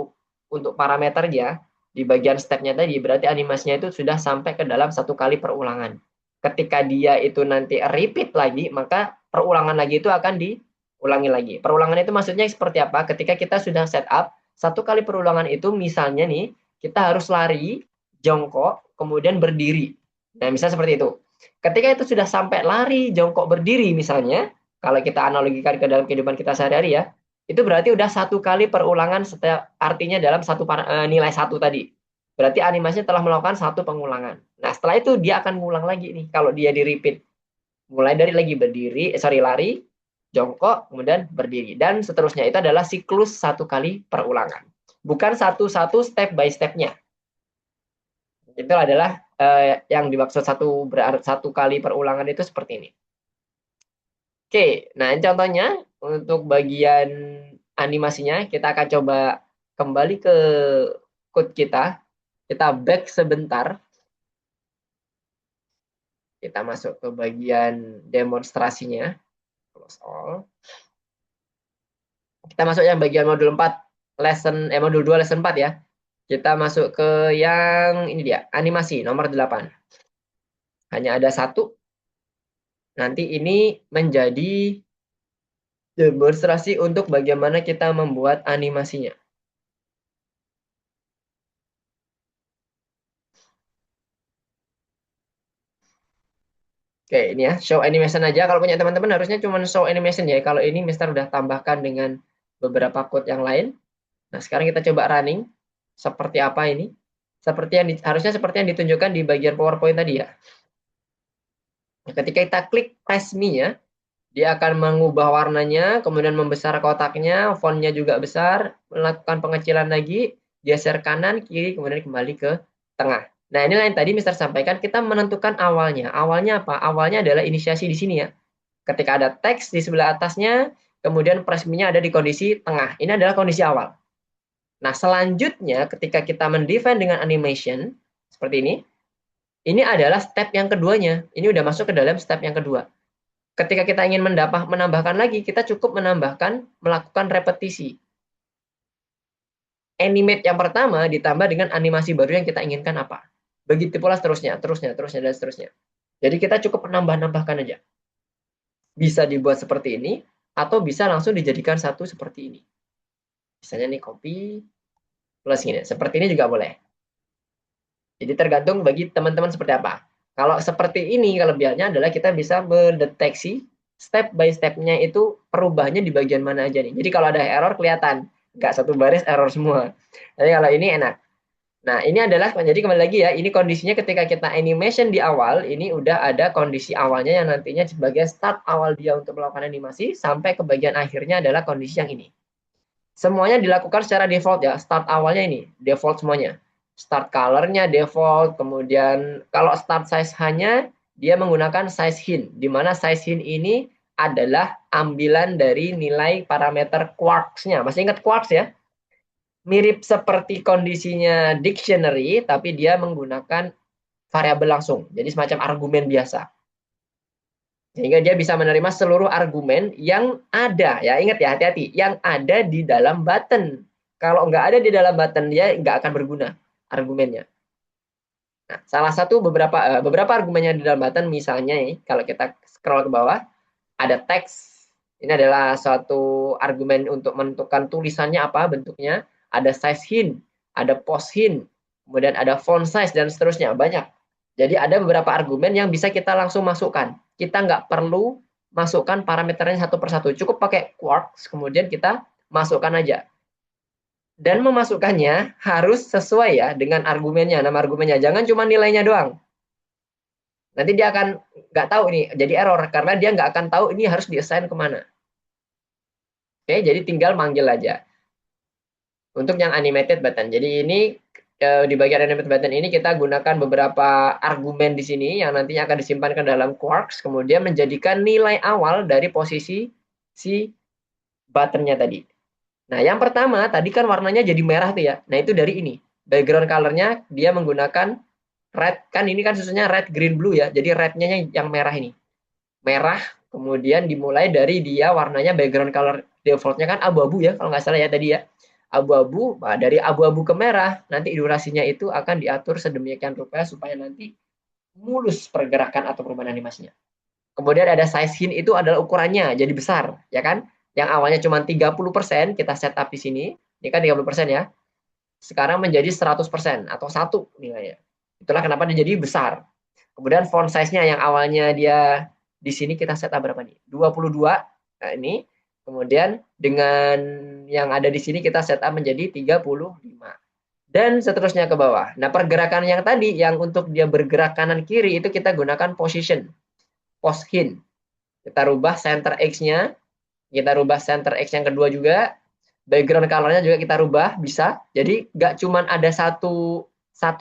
untuk parameternya di bagian step-nya tadi, berarti animasinya itu sudah sampai ke dalam 1 kali perulangan. Ketika dia itu nanti repeat lagi, maka perulangan lagi itu akan diulangi lagi. Perulangan itu maksudnya seperti apa? Ketika kita sudah set up, 1 kali perulangan itu misalnya nih, kita harus lari, jongkok, kemudian berdiri. Nah, misalnya seperti itu. Ketika itu sudah sampai lari, jongkok, berdiri misalnya, kalau kita analogikan ke dalam kehidupan kita sehari-hari ya, itu berarti udah 1 kali perulangan setiap artinya dalam nilai 1 tadi. Berarti animasinya telah melakukan 1 pengulangan. Nah, setelah itu dia akan ngulang lagi nih kalau dia di repeat. Mulai dari lagi lari, jongkok, kemudian berdiri dan seterusnya. Itu adalah siklus 1 kali perulangan. Bukan satu-satu step by step-nya. Itu adalah yang dimaksud 1 kali perulangan itu seperti ini. Oke, nah contohnya untuk bagian animasinya kita akan coba kembali ke code kita. Kita back sebentar. Kita masuk ke bagian demonstrasinya. Close all. Kita masuk yang bagian modul 4 modul 2 lesson 4 ya. Kita masuk ke yang ini dia, animasi nomor 8. Hanya ada 1. Nanti ini menjadi demonstrasi untuk bagaimana kita membuat animasinya. Oke, ini ya, show animation aja. Kalau punya teman-teman harusnya cuma show animation ya. Kalau ini Mister udah tambahkan dengan beberapa code yang lain. Nah, sekarang kita coba running. Seperti apa ini? Harusnya seperti yang ditunjukkan di bagian PowerPoint tadi ya. Nah, ketika kita klik press me-nya, dia akan mengubah warnanya, kemudian membesar kotaknya, fontnya juga besar, melakukan pengecilan lagi, geser kanan, kiri, kemudian kembali ke tengah. Nah, inilah yang tadi Mister sampaikan, kita menentukan awalnya. Awalnya apa? Awalnya adalah inisiasi di sini ya. Ketika ada teks di sebelah atasnya, kemudian press me-nya ada di kondisi tengah. Ini adalah kondisi awal. Nah, selanjutnya ketika kita mendefine dengan animation, seperti ini adalah step yang keduanya. Ini udah masuk ke dalam step yang kedua. Ketika kita ingin menambahkan lagi, kita cukup melakukan repetisi. Animate yang pertama ditambah dengan animasi baru yang kita inginkan apa. Begitu pula seterusnya, dan seterusnya. Jadi kita cukup menambahkan aja. Bisa dibuat seperti ini, atau bisa langsung dijadikan satu seperti ini. Misalnya nih copy, plus gini. Seperti ini juga boleh. Jadi tergantung bagi teman-teman seperti apa. Kalau seperti ini, kelebihannya adalah kita bisa mendeteksi step by step-nya itu perubahannya di bagian mana aja nih. Jadi kalau ada error kelihatan. Nggak satu baris error semua. Tapi kalau ini enak. Nah, ini adalah, jadi kembali lagi ya, ini kondisinya ketika kita animation di awal, ini udah ada kondisi awalnya yang nantinya sebagai start awal dia untuk melakukan animasi, sampai ke bagian akhirnya adalah kondisi yang ini. Semuanya dilakukan secara default ya, start awalnya ini, default semuanya. Start color-nya default, kemudian kalau start size hanya, dia menggunakan size hint, di mana size hint ini adalah ambilan dari nilai parameter quarks-nya. Masih ingat quarks ya? Mirip seperti kondisinya dictionary, tapi dia menggunakan variabel langsung. Jadi semacam argumen biasa. Sehingga dia bisa menerima seluruh argumen yang ada. Ya, ingat ya, hati-hati. Yang ada di dalam button. Kalau nggak ada di dalam button, dia nggak akan berguna argumennya. Nah, salah satu beberapa argumennya di dalam button, misalnya nih, kalau kita scroll ke bawah, ada teks. Ini adalah suatu argumen untuk menentukan tulisannya apa bentuknya. Ada size hint, ada post hint, kemudian ada font size, dan seterusnya. Banyak. Jadi ada beberapa argumen yang bisa kita langsung masukkan. Kita nggak perlu masukkan parameternya satu persatu. Cukup pakai quarks, kemudian kita masukkan aja. Dan memasukkannya harus sesuai ya dengan argumennya, nama argumennya. Jangan cuma nilainya doang. Nanti dia akan nggak tahu ini, jadi error. Karena dia nggak akan tahu ini harus diassign kemana. Oke, jadi tinggal manggil aja. Untuk yang animated button. Jadi ini di bagian animated button ini kita gunakan beberapa argumen di sini yang nantinya akan disimpan ke dalam quarks, kemudian menjadikan nilai awal dari posisi si buttonnya tadi. Nah, yang pertama tadi kan warnanya jadi merah tuh ya. Nah, itu dari ini. Background color-nya dia menggunakan red, kan ini kan susunya red, green, blue ya. Jadi red-nya yang merah ini. Merah, kemudian dimulai dari dia warnanya background color default-nya kan abu-abu ya, kalau nggak salah ya tadi ya. Abu-abu, nah dari abu-abu ke merah, nanti durasinya itu akan diatur sedemikian rupa supaya nanti mulus pergerakan atau perubahan animasinya. Kemudian ada size hint, itu adalah ukurannya, jadi besar, ya kan? Yang awalnya cuma 30%, kita setup di sini, ini kan 30% ya. Sekarang menjadi 100% atau 1 nilainya. Itulah kenapa dia jadi besar. Kemudian font size-nya yang awalnya dia di sini kita setup berapa nih? 22. Nah, ini. Kemudian dengan yang ada di sini kita setup menjadi 35. Dan seterusnya ke bawah. Nah, pergerakan yang tadi yang untuk dia bergerak kanan kiri itu kita gunakan position. Post hint. Kita rubah center X-nya, kita rubah center X yang kedua juga, background color-nya juga kita rubah, bisa. Jadi nggak cuma ada satu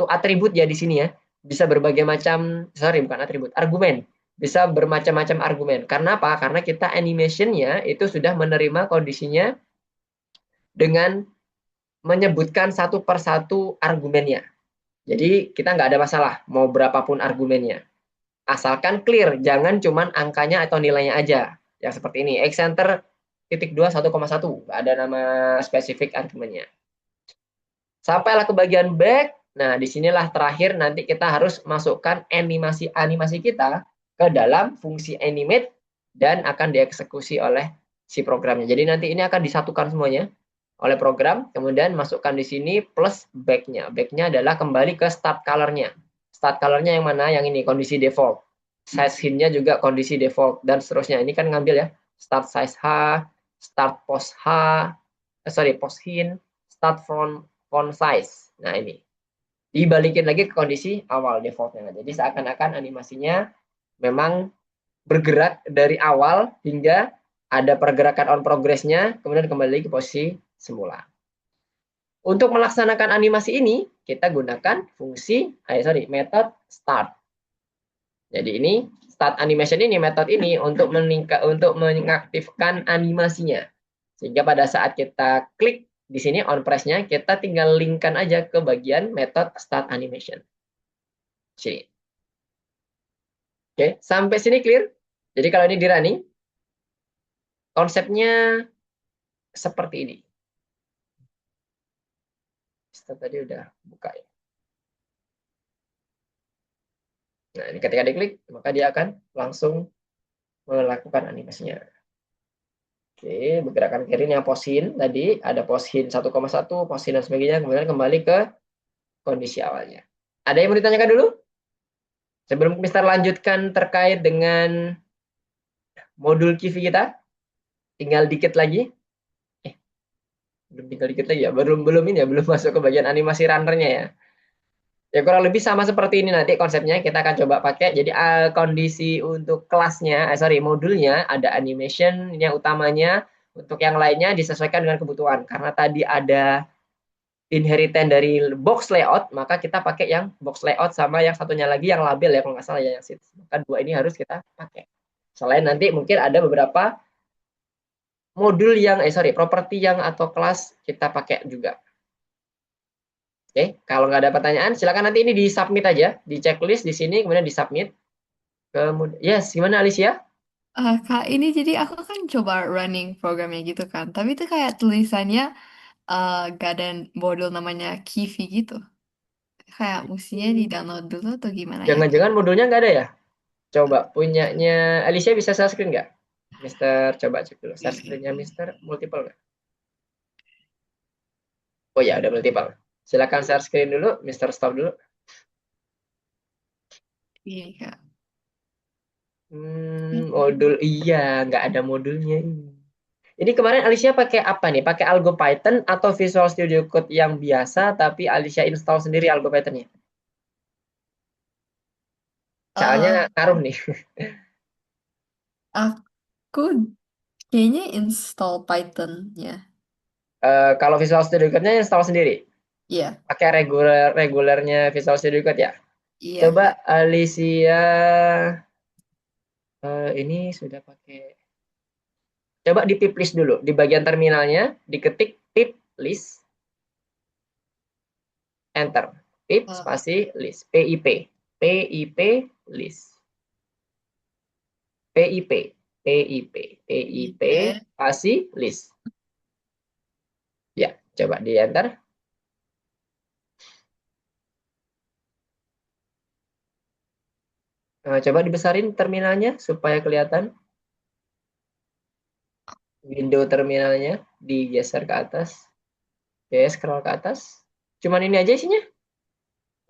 atribut ya di sini ya, bisa berbagai macam, sorry bukan atribut, argumen. Bisa bermacam-macam argumen. Karena apa? Karena kita animation-nya itu sudah menerima kondisinya dengan menyebutkan satu persatu argumennya. Jadi kita nggak ada masalah mau berapapun argumennya. Asalkan clear, jangan cuman angkanya atau nilainya aja. Yang seperti ini, X center titik 2 1,1, nggak ada nama spesifik argumennya. Sampailah ke bagian back. Nah, disinilah terakhir nanti kita harus masukkan animasi kita ke dalam fungsi animate dan akan dieksekusi oleh si programnya. Jadi nanti ini akan disatukan semuanya oleh program, kemudian masukkan di sini plus back-nya. Back-nya adalah kembali ke start color-nya. Start color-nya yang mana? Yang ini, kondisi default. Size hint-nya juga kondisi default, dan seterusnya. Ini kan ngambil ya, start size H, start post H, post hint, start font size. Nah, ini. Dibalikin lagi ke kondisi awal defaultnya. Jadi seakan-akan animasinya memang bergerak dari awal hingga ada pergerakan on progress-nya, kemudian kembali lagi ke posisi semula. Untuk melaksanakan animasi ini, kita gunakan fungsi, metode start. Jadi ini start animation ini, metode ini untuk mengaktifkan animasinya. Sehingga pada saat kita klik di sini on press-nya, kita tinggal linkkan aja ke bagian metode start animation. Sini. Oke, sampai sini clear? Jadi kalau ini di running, konsepnya seperti ini. Tadi udah buka ya. Nah, ini ketika diklik, maka dia akan langsung melakukan animasinya. Oke, pergerakan kiri yang posin tadi, ada posin 1,1, posin dan sebagainya, kemudian kembali ke kondisi awalnya. Ada yang mau ditanyakan dulu? Sebelum Mister lanjutkan terkait dengan modul Kivi kita, tinggal dikit lagi. Belum tinggal dikit lagi ya, belum ini ya, belum masuk ke bagian animasi runnernya ya. Ya kurang lebih sama seperti ini nanti konsepnya kita akan coba pakai. Jadi kondisi untuk kelasnya, modulnya ada animation yang utamanya, untuk yang lainnya disesuaikan dengan kebutuhan. Karena tadi ada inheritan dari box layout, maka kita pakai yang box layout sama yang satunya lagi yang label ya kalau nggak salah ya yang sheets. Maka dua ini harus kita pakai. Selain nanti mungkin ada beberapa modul yang properti yang atau kelas kita pakai juga. Oke, kalau nggak ada pertanyaan silakan nanti ini di submit aja di checklist di sini kemudian di submit. Kemudian yes, gimana Alicia? Kak, ini jadi aku kan coba running programnya gitu kan. Tapi itu kayak tulisannya gak ada modul namanya Kivi gitu. Kayak mestinya di-download dulu atau gimana ya, Kak? Jangan-jangan modulnya nggak ada ya? Coba punyanya Alicia bisa share screen nggak? Mister, coba cek dulu. Share screen-nya Mister multiple nggak? Oh ya, ada multiple. Silakan share screen dulu, Mister stop dulu. Iya, Kak. Modul iya, nggak ada modulnya ini. Ini kemarin Alicia pakai apa nih? Pakai Algo Python atau Visual Studio Code yang biasa, tapi Alicia install sendiri Algo Python-nya? Soalnya Eh, ngaruh nih. aku kayaknya install Python-nya. Kalau Visual Studio Code-nya install sendiri. Iya, Pakai regulernya Visual Studio Code ya. iya, Coba Kak. Alicia ini sudah pakai. Coba di pip list dulu. Di bagian terminalnya diketik pip list, enter. Pip Eh, spasi list. PIP. PIP list. PIP. PIP. PIP IP. spasi list. Ya, coba di enter. Coba dibesarin terminalnya supaya kelihatan. Window terminalnya digeser ke atas. Oke, scroll ke atas. Cuman ini aja isinya?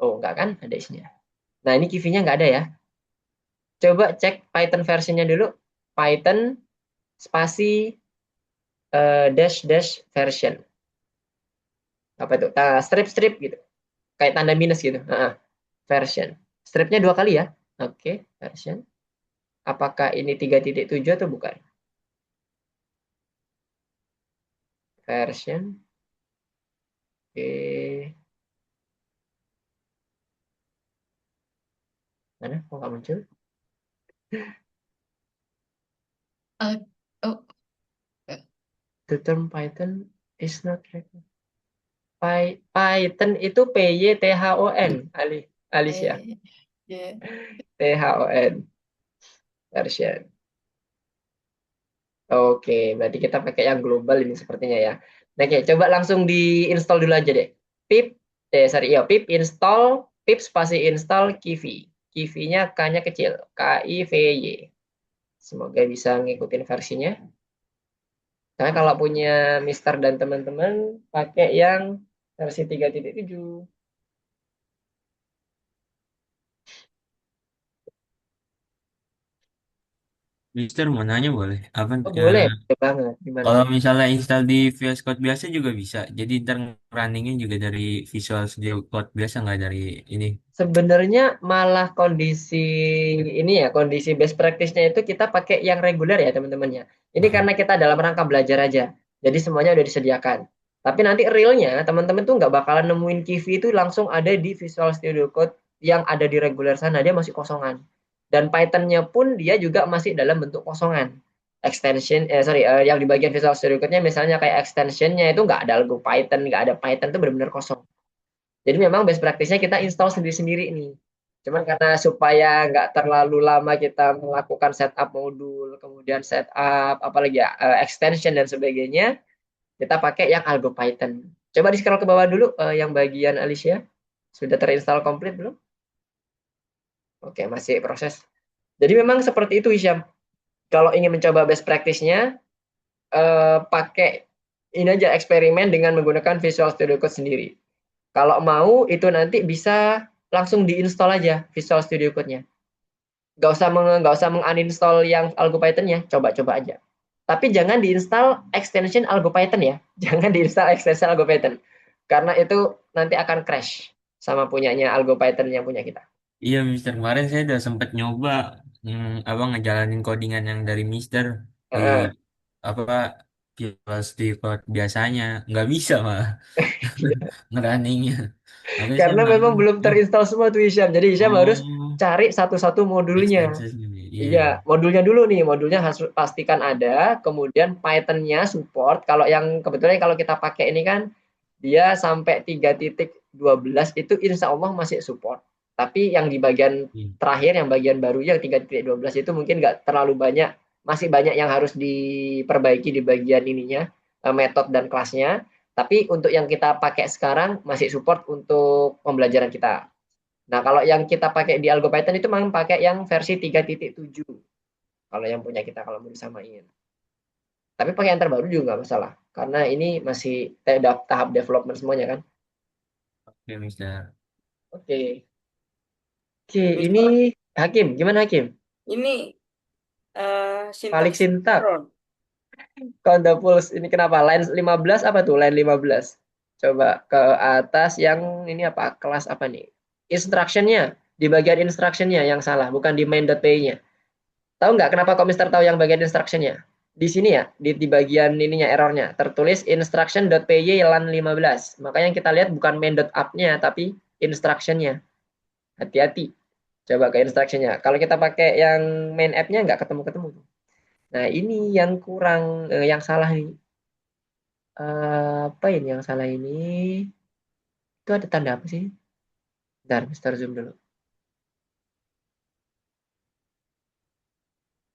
Oh, enggak kan? Ada isinya. Nah, ini key-nya enggak ada ya. Coba cek Python versionnya dulu. Python spasi dash dash version. Apa itu? Strip gitu. Kayak tanda minus gitu. Version. Stripnya dua kali ya. Oke, version. Apakah ini 3.7 atau bukan? Version. Oke. Mana? Kok nggak muncul? eh, oh, eh, The term Python is not recognized. Python itu Python, Alicia. iya. Thon version. Oke, berarti kita pakai yang global ini sepertinya ya. Nah, oke, coba langsung di-install dulu aja deh. Pip install, pip spasi install Kivi. Kivi-nya K-nya kecil, KIVY. Semoga bisa ngikutin versinya. Karena kalau punya Mister dan teman-teman pakai yang versi 3.7. Mister mau nanya boleh? Apa Oh, boleh, boleh banget. Gimana? kalau misalnya install di VS Code biasa juga bisa. Jadi ntar runningnya juga dari Visual Studio Code biasa nggak dari ini. Sebenarnya malah kondisi ini ya, kondisi best practice-nya itu kita pakai yang reguler ya teman-teman ya. Ini Aha. karena kita dalam rangka belajar aja. Jadi semuanya udah disediakan. Tapi nanti realnya teman-teman tuh nggak bakalan nemuin Kivi itu langsung ada di Visual Studio Code yang ada di reguler sana, dia masih kosongan. Dan Python-nya pun dia juga masih dalam bentuk kosongan. Yang di bagian Visual Studio Code-nya misalnya kayak extension-nya itu nggak ada logo Python, nggak ada Python, itu benar-benar kosong. Jadi memang best practice-nya kita install sendiri-sendiri nih. Cuman karena supaya nggak terlalu lama kita melakukan setup modul, kemudian setup apalagi ya extension dan sebagainya, kita pakai yang Algo Python. Coba di scroll ke bawah dulu yang bagian Alicia. Sudah terinstall komplit belum? Oke, masih proses. Jadi memang seperti itu Hisyam. Kalau ingin mencoba best practice-nya, pakai ini aja eksperimen dengan menggunakan Visual Studio Code sendiri. Kalau mau itu nanti bisa langsung diinstal aja Visual Studio Code-nya. Nggak usah menguninstall yang AlgoPython-nya, coba-coba aja. Tapi jangan diinstal extension AlgoPython ya. Jangan diinstal extension AlgoPython. Karena itu nanti akan crash. sama punyanya Algo Python yang punya kita. Iya, Mister. Kemarin saya udah sempat nyoba abang ngejalanin codingan yang dari Mister di Heeh. apa Visual Studio Code biasanya nggak bisa malah ngerunningnya. Makanya saya Karena memang bilang, belum duh, terinstall semua tuh Hisham. Jadi Hisham harus oh, cari satu-satu modulnya. expenses ini. Iya. Iya, modulnya dulu nih. Modulnya harus pastikan ada. Kemudian Python-nya support. Kalau yang kebetulan kalau kita pakai ini kan dia sampai 3.12 itu insya Allah masih support. Tapi yang di bagian Iya. terakhir, yang bagian baru yang 3.12 itu mungkin nggak terlalu banyak. Masih banyak yang harus diperbaiki di bagian ininya, metode dan kelasnya. Tapi untuk yang kita pakai sekarang masih support untuk pembelajaran kita. Nah, kalau yang kita pakai di Algo Python itu memang pakai yang versi 3.7. Kalau yang punya kita kalau mau disamain. Tapi pakai yang terbaru juga nggak masalah. Karena ini masih tahap development semuanya kan. Oke, Mister. Oke. Oke, ini Mister, Hakim. Gimana Hakim? ini Balik sintaks sintak. error. Count the pulse. Ini kenapa? Line 15 apa tuh? Line 15. Coba ke atas yang ini apa? Kelas apa nih? Instruction-nya. Di bagian instruction-nya yang salah. Bukan di main.py-nya. Tahu nggak kenapa kok Mister tahu yang bagian instruction-nya? Di sini ya, di bagian ininya errornya. Tertulis instruction.py line 15. Makanya yang kita lihat bukan main.up-nya, tapi instruction-nya. Hati-hati. Coba ke instruction-nya. Kalau kita pakai yang main app-nya nggak ketemu-ketemu. Nah, ini yang kurang, yang salah nih. Apa ini yang salah ini? Itu ada tanda apa sih? Bentar, Mister Zoom dulu.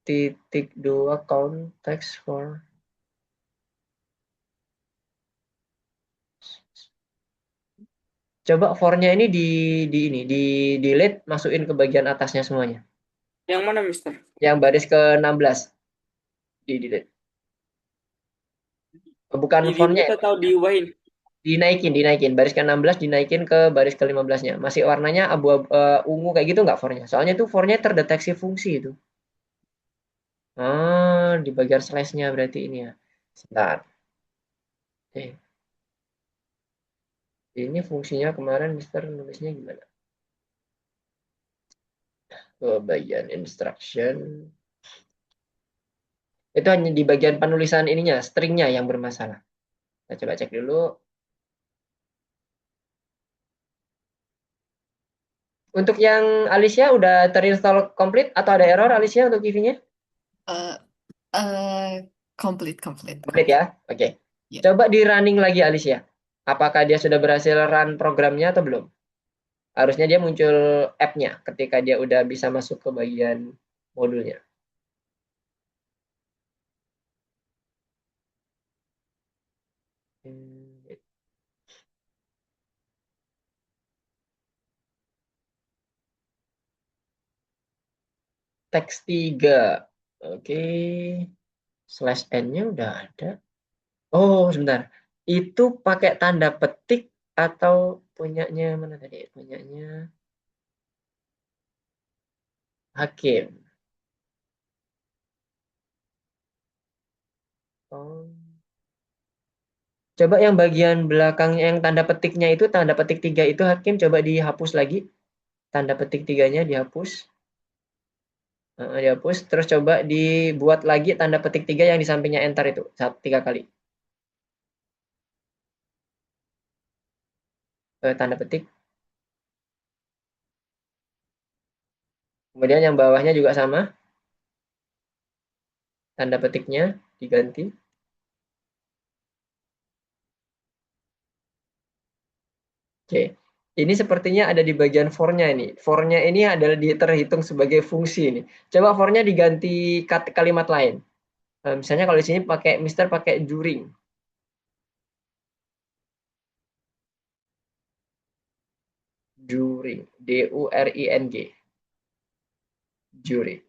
Titik dua context for. Coba for-nya ini di delete, masukin ke bagian atasnya semuanya. Yang mana, Mister? Yang baris ke-16 di delete. Bukan Di for-nya delete ya, atau diubahin? dinaikin. Baris ke-16 dinaikin ke baris ke-15-nya. Masih warnanya abu-abu ungu kayak gitu nggak for-nya? Soalnya itu for-nya terdeteksi fungsi itu. Di bagian slash-nya berarti ini ya. Sebentar. Eh, ini fungsinya kemarin Mister nulisnya gimana? Ke bagian instruction. Itu hanya di bagian penulisan ininya, stringnya yang bermasalah. Kita coba cek dulu. Untuk yang Alicia udah terinstall komplit atau ada error Alicia untuk TV-nya? Eh, eh, Komplit ya. complete. Oke. Ya. Coba di running lagi Alicia. Apakah dia sudah berhasil run programnya atau belum? Harusnya dia muncul app-nya ketika dia udah bisa masuk ke bagian modulnya. Teks 3. Oke. Slash n-nya udah ada. Oh, sebentar. Itu pakai tanda petik atau punyanya mana tadi? Punyanya Hakim. Oh. Coba yang bagian belakang yang tanda petiknya itu, tanda petik 3 itu Hakim coba dihapus lagi. Tanda petik 3-nya dihapus. Dihapus. Terus coba dibuat lagi tanda petik 3 yang di sampingnya enter itu. 3 kali. Tanda petik. Kemudian yang bawahnya juga sama. Tanda petiknya diganti. Oke. Ini sepertinya ada di bagian for-nya ini. For-nya ini adalah terhitung sebagai fungsi ini. Coba for-nya diganti kalimat lain. Misalnya kalau di sini pakai Mister pakai during. During. D-U-R-I-N-G. During.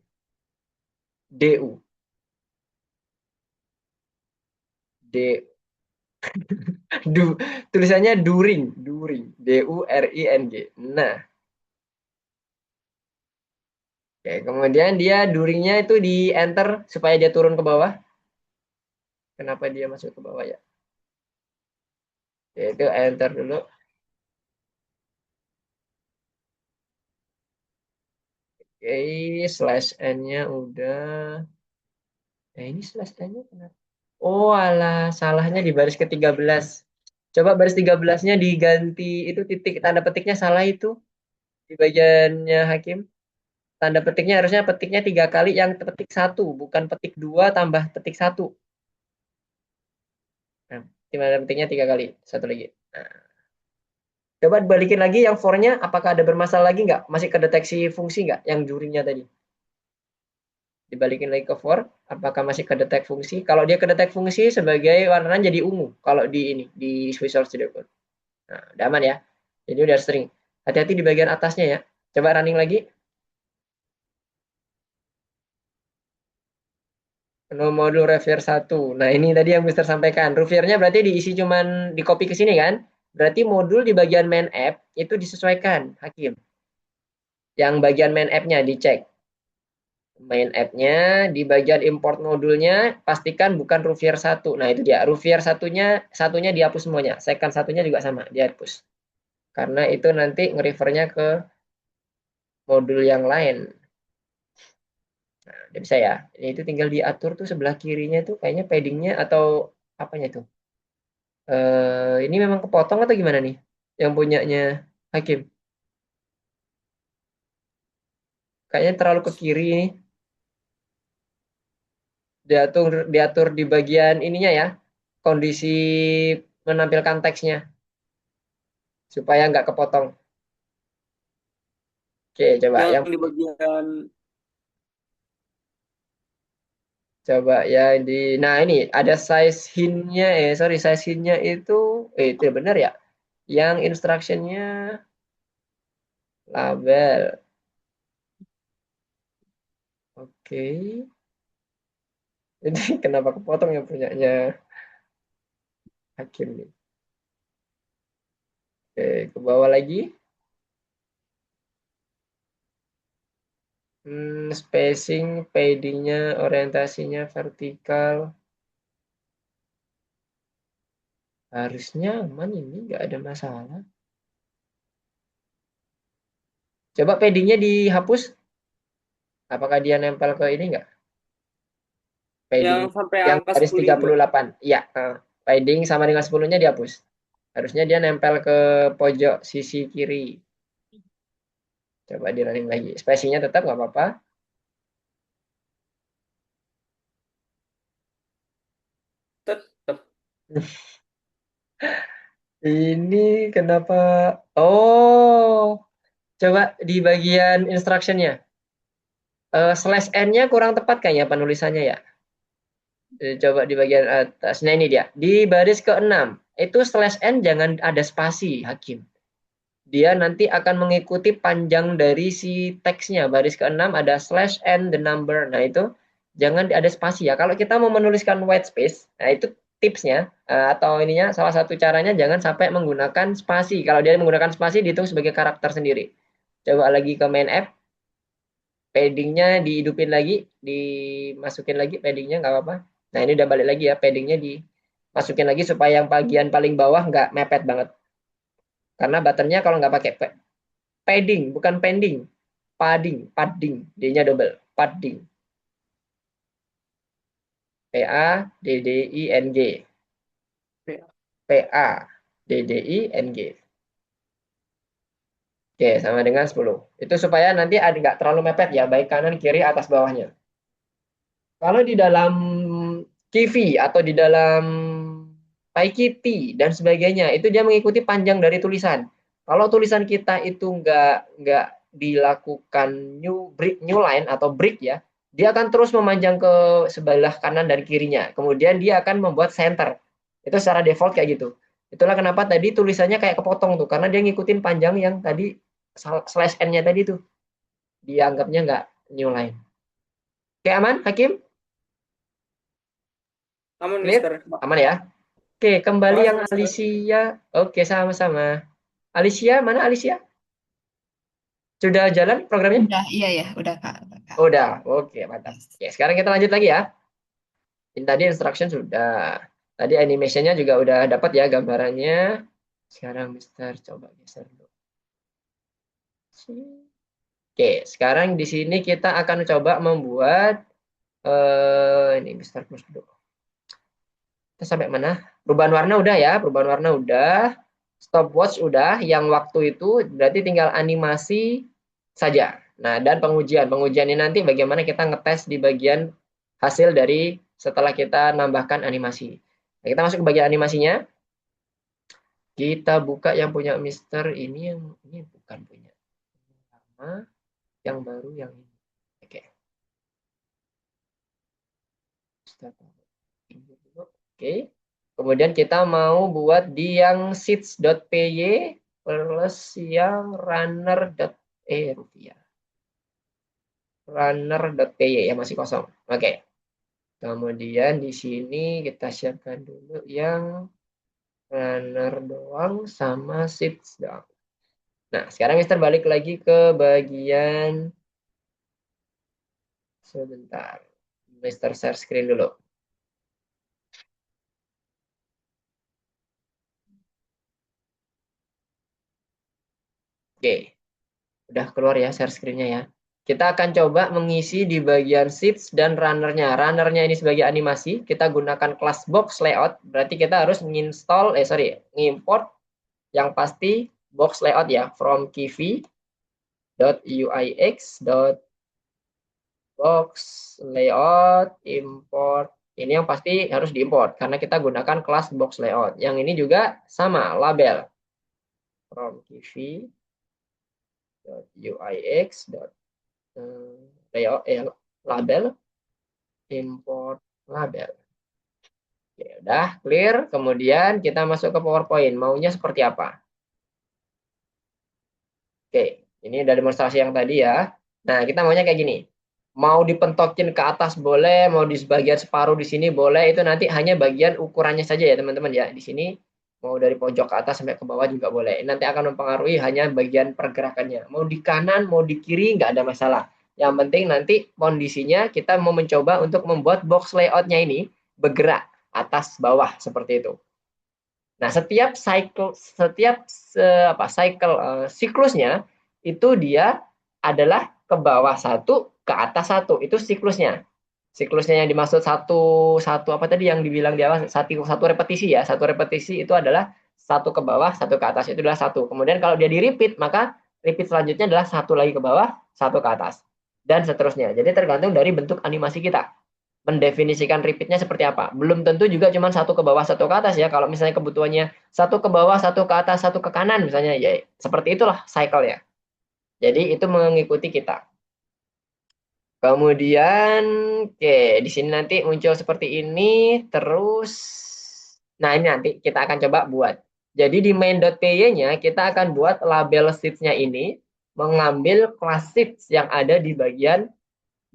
D-U. D. Tulisannya during. During. D-U-R-I-N-G. Nah. Oke, kemudian dia duringnya itu di enter supaya dia turun ke bawah. Kenapa dia masuk ke bawah ya? Itu enter dulu. Oke, slash n-nya udah. Ini slash n-nya kenapa? Oh, alah, salahnya di baris ke-13. Coba baris 13-nya diganti, itu titik tanda petiknya salah itu di bagiannya Hakim. Tanda petiknya harusnya petiknya 3 kali, yang petik 1, bukan petik 2 tambah petik 1. Nah, tanda petiknya 3 kali, satu lagi. Nah, coba balikin lagi yang for-nya, apakah ada bermasalah lagi nggak? Masih kedeteksi fungsi nggak yang jurinya tadi? Dibalikin lagi ke for, apakah masih kedetek fungsi? Kalau dia kedetek fungsi sebagai warnanya jadi ungu. Kalau di ini, di Visual Studio Code. Nah, udah aman ya. Jadi udah string. Hati-hati di bagian atasnya ya. Coba running lagi. No modul Revier 1. Nah, ini tadi yang Mister sampaikan. Reviernya berarti diisi cuman di copy ke sini kan? Berarti modul di bagian main app itu disesuaikan, Hakim. Yang bagian main app-nya dicek. Main app-nya di bagian import modulnya pastikan bukan Ruvier 1. Nah, itu dia. Ruvier satunya dihapus semuanya. Second satunya juga sama, dihapus. Karena itu nanti nge-refernya ke modul yang lain. Nah, udah bisa ya. Ini itu tinggal diatur tuh sebelah kirinya tuh kayaknya paddingnya atau apanya tuh. Ini memang kepotong atau gimana nih? Yang punyanya Hakim. Kayaknya terlalu ke kiri ini. Diatur di bagian ininya ya. Kondisi menampilkan teksnya supaya nggak kepotong. Oke, coba Yang yang di bagian ya di nah ini ada size hint-nya size hint-nya itu benar ya. Yang instruction-nya label. Oke. Ini kenapa kepotong yang punyanya Hakim nih? Oke, ke bawah lagi. Spacing, padding-nya, orientasinya vertikal. Harusnya aman ini, nggak ada masalah. Coba padding-nya dihapus. Apakah dia nempel ke ini nggak? yang Padding sampai yang angka garis 10 itu. 38. Iya, padding sama dengan 10-nya dihapus. Harusnya dia nempel ke pojok sisi kiri. Coba di running lagi. Spacing-nya tetap nggak apa-apa. Tetap. Ini kenapa? Oh, coba di bagian instruction-nya. Slash n-nya kurang tepat kayaknya penulisannya ya. Coba di bagian atas. Nah ini dia. Di baris ke-6. Itu slash n jangan ada spasi, Hakim. Dia nanti akan mengikuti panjang dari si teksnya. Baris ke-6 ada slash n the number. Nah itu jangan ada spasi ya. Kalau kita mau menuliskan white space, nah itu tipsnya atau ininya salah satu caranya jangan sampai menggunakan spasi. Kalau dia menggunakan spasi dihitung sebagai karakter sendiri. Coba lagi ke main app, paddingnya dihidupin lagi, dimasukin lagi paddingnya nggak apa-apa. Nah ini udah balik lagi ya, paddingnya dimasukin lagi supaya yang bagian paling bawah nggak mepet banget. Karena buttonnya kalau nggak pakai padding, bukan pending, padding, D-nya double, padding, P-A-D-D-I-N-G, P-A-D-D-I-N-G. Oke, sama dengan 10. Itu supaya nanti nggak terlalu mepet ya, baik kanan, kiri, atas, bawahnya. Kalau di dalam Kivi atau di dalam PyKitty dan sebagainya, itu dia mengikuti panjang dari tulisan. Kalau tulisan kita itu nggak dilakukan new line atau break ya, dia akan terus memanjang ke sebelah kanan dan kirinya. Kemudian dia akan membuat center. Itu secara default kayak gitu. Itulah kenapa tadi tulisannya kayak kepotong tuh, karena dia ngikutin panjang yang tadi slash n-nya tadi tuh. Dianggapnya nggak new line. Oke, aman, Hakim? Aman, Clear? Mister. Aman ya? Oke, kembali Makasih, yang Mister. Alicia. Oke, sama-sama. Alicia, mana Alicia? Sudah jalan programnya? Udah, iya ya, udah Kak. Udah, Kak. Udah. Oke, mantap. Yes. Oke, sekarang kita lanjut lagi ya. Ini tadi instruction sudah. Tadi animation-nya juga udah dapat ya gambarannya. Sekarang Mister coba geser dulu. Oke, sekarang di sini kita akan coba membuat ini Mister Plus dulu. Kita sampai mana? Perubahan warna udah ya, perubahan warna udah. Stopwatch udah, yang waktu itu berarti tinggal animasi saja. Nah, dan pengujian. Pengujian ini nanti bagaimana kita ngetes di bagian hasil dari setelah kita nambahkan animasi. Nah, kita masuk ke bagian animasinya. Kita buka yang punya Mister ini, yang ini bukan punya. Lama, yang baru yang ini. Oke. Oke. Kemudian kita mau buat di yang seeds.py plus yang rupiah. Runner.py ya masih kosong. Oke. Kemudian di sini kita siapkan dulu yang runner doang sama seeds doang. Nah, sekarang Mister balik lagi ke bagian sebentar. Mister share screen dulu. Oke. Udah keluar ya share screen-nya ya. Kita akan coba mengisi di bagian seeds dan runner-nya. Runner-nya ini sebagai animasi, kita gunakan kelas box layout. Berarti kita harus mengimport yang pasti box layout ya, from kivi.uix.box layout import. Ini yang pasti harus diimport karena kita gunakan kelas box layout. Yang ini juga sama, label from kivi.uix.layout label import label. Oke, udah clear. Kemudian kita masuk ke PowerPoint. Maunya seperti apa? Oke, ini udah demonstrasi yang tadi ya. Nah, kita maunya kayak gini. Mau dipentokin ke atas boleh, mau di bagian separuh di sini boleh. Itu nanti hanya bagian ukurannya saja ya teman-teman ya. Di sini mau dari pojok ke atas sampai ke bawah juga boleh. Nanti akan mempengaruhi hanya bagian pergerakannya. Mau di kanan, mau di kiri, nggak ada masalah. Yang penting nanti kondisinya kita mau mencoba untuk membuat box layoutnya ini bergerak atas bawah seperti itu. Nah, setiap siklusnya itu dia adalah ke bawah satu, ke atas satu. Itu siklusnya. Siklusnya yang dimaksud satu apa tadi yang dibilang di awal satu repetisi ya. Satu repetisi itu adalah satu ke bawah, satu ke atas. Itu adalah satu. Kemudian kalau dia di repeat, maka repeat selanjutnya adalah satu lagi ke bawah, satu ke atas. Dan seterusnya. Jadi tergantung dari bentuk animasi kita mendefinisikan repeatnya seperti apa. Belum tentu juga cuma satu ke bawah, satu ke atas ya. Kalau misalnya kebutuhannya satu ke bawah, satu ke atas, satu ke kanan misalnya, ya seperti itulah cycle ya. Jadi itu mengikuti kita. Kemudian, oke, di sini nanti muncul seperti ini, terus, nah ini nanti kita akan coba buat. Jadi di main.py-nya kita akan buat label seeds-nya ini, mengambil kelas seeds yang ada di bagian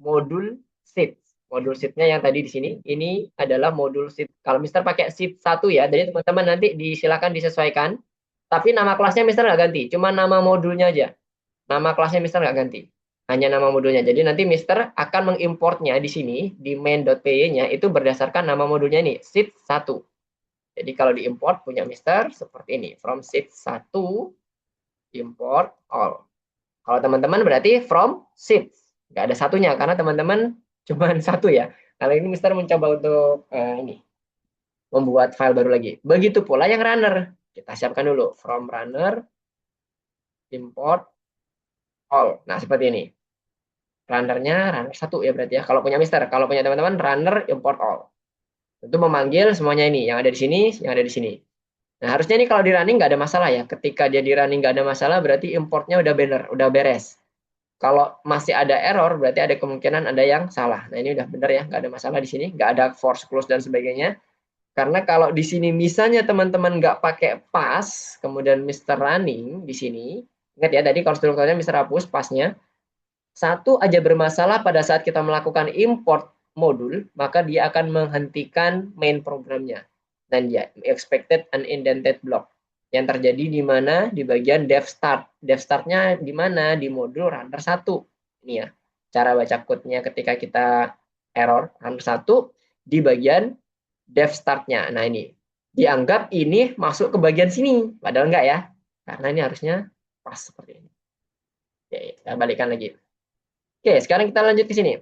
modul seeds. Modul seed-nya yang tadi di sini, ini adalah modul seed. Kalau Mister pakai seed 1 ya, jadi teman-teman nanti silakan disesuaikan. Tapi nama kelasnya Mister nggak ganti, cuma nama modulnya aja. Nama kelasnya Mister nggak ganti. Hanya nama modulnya. Jadi nanti Mister akan mengimportnya di sini, di main.py-nya, itu berdasarkan nama modulnya ini, seed 1. Jadi kalau diimport punya Mister seperti ini, from seed 1, import all. Kalau teman-teman berarti from seeds. Nggak ada satunya, karena teman-teman cuma satu ya. Kalau ini Mister mencoba untuk ini membuat file baru lagi. Begitu pula yang runner. Kita siapkan dulu from runner import all. Nah, seperti ini. Runnernya runner 1 ya berarti ya. Kalau punya Mister, kalau punya teman-teman runner import all. Tentu memanggil semuanya ini, yang ada di sini, yang ada di sini. Nah, harusnya ini kalau di running nggak ada masalah ya. Ketika dia di running nggak ada masalah, berarti importnya udah bener, udah beres. Kalau masih ada error, berarti ada kemungkinan ada yang salah. Nah, ini udah benar ya, nggak ada masalah di sini, nggak ada force close dan sebagainya. Karena kalau di sini misalnya teman-teman nggak pakai pas, kemudian Mister Running di sini, ingat ya tadi konstruktornya Mister hapus pasnya, satu aja bermasalah pada saat kita melakukan import modul, maka dia akan menghentikan main programnya. Dan ya, expected unindented block. Yang terjadi di mana? Di bagian dev start. Dev startnya di mana? Di modul runner 1. Ini ya, cara baca code-nya ketika kita error runner 1 di bagian dev startnya. Nah ini, dianggap ini masuk ke bagian sini. Padahal enggak ya. Karena ini harusnya pas seperti ini. Oke, kita balikkan lagi. Oke, sekarang kita lanjut ke sini.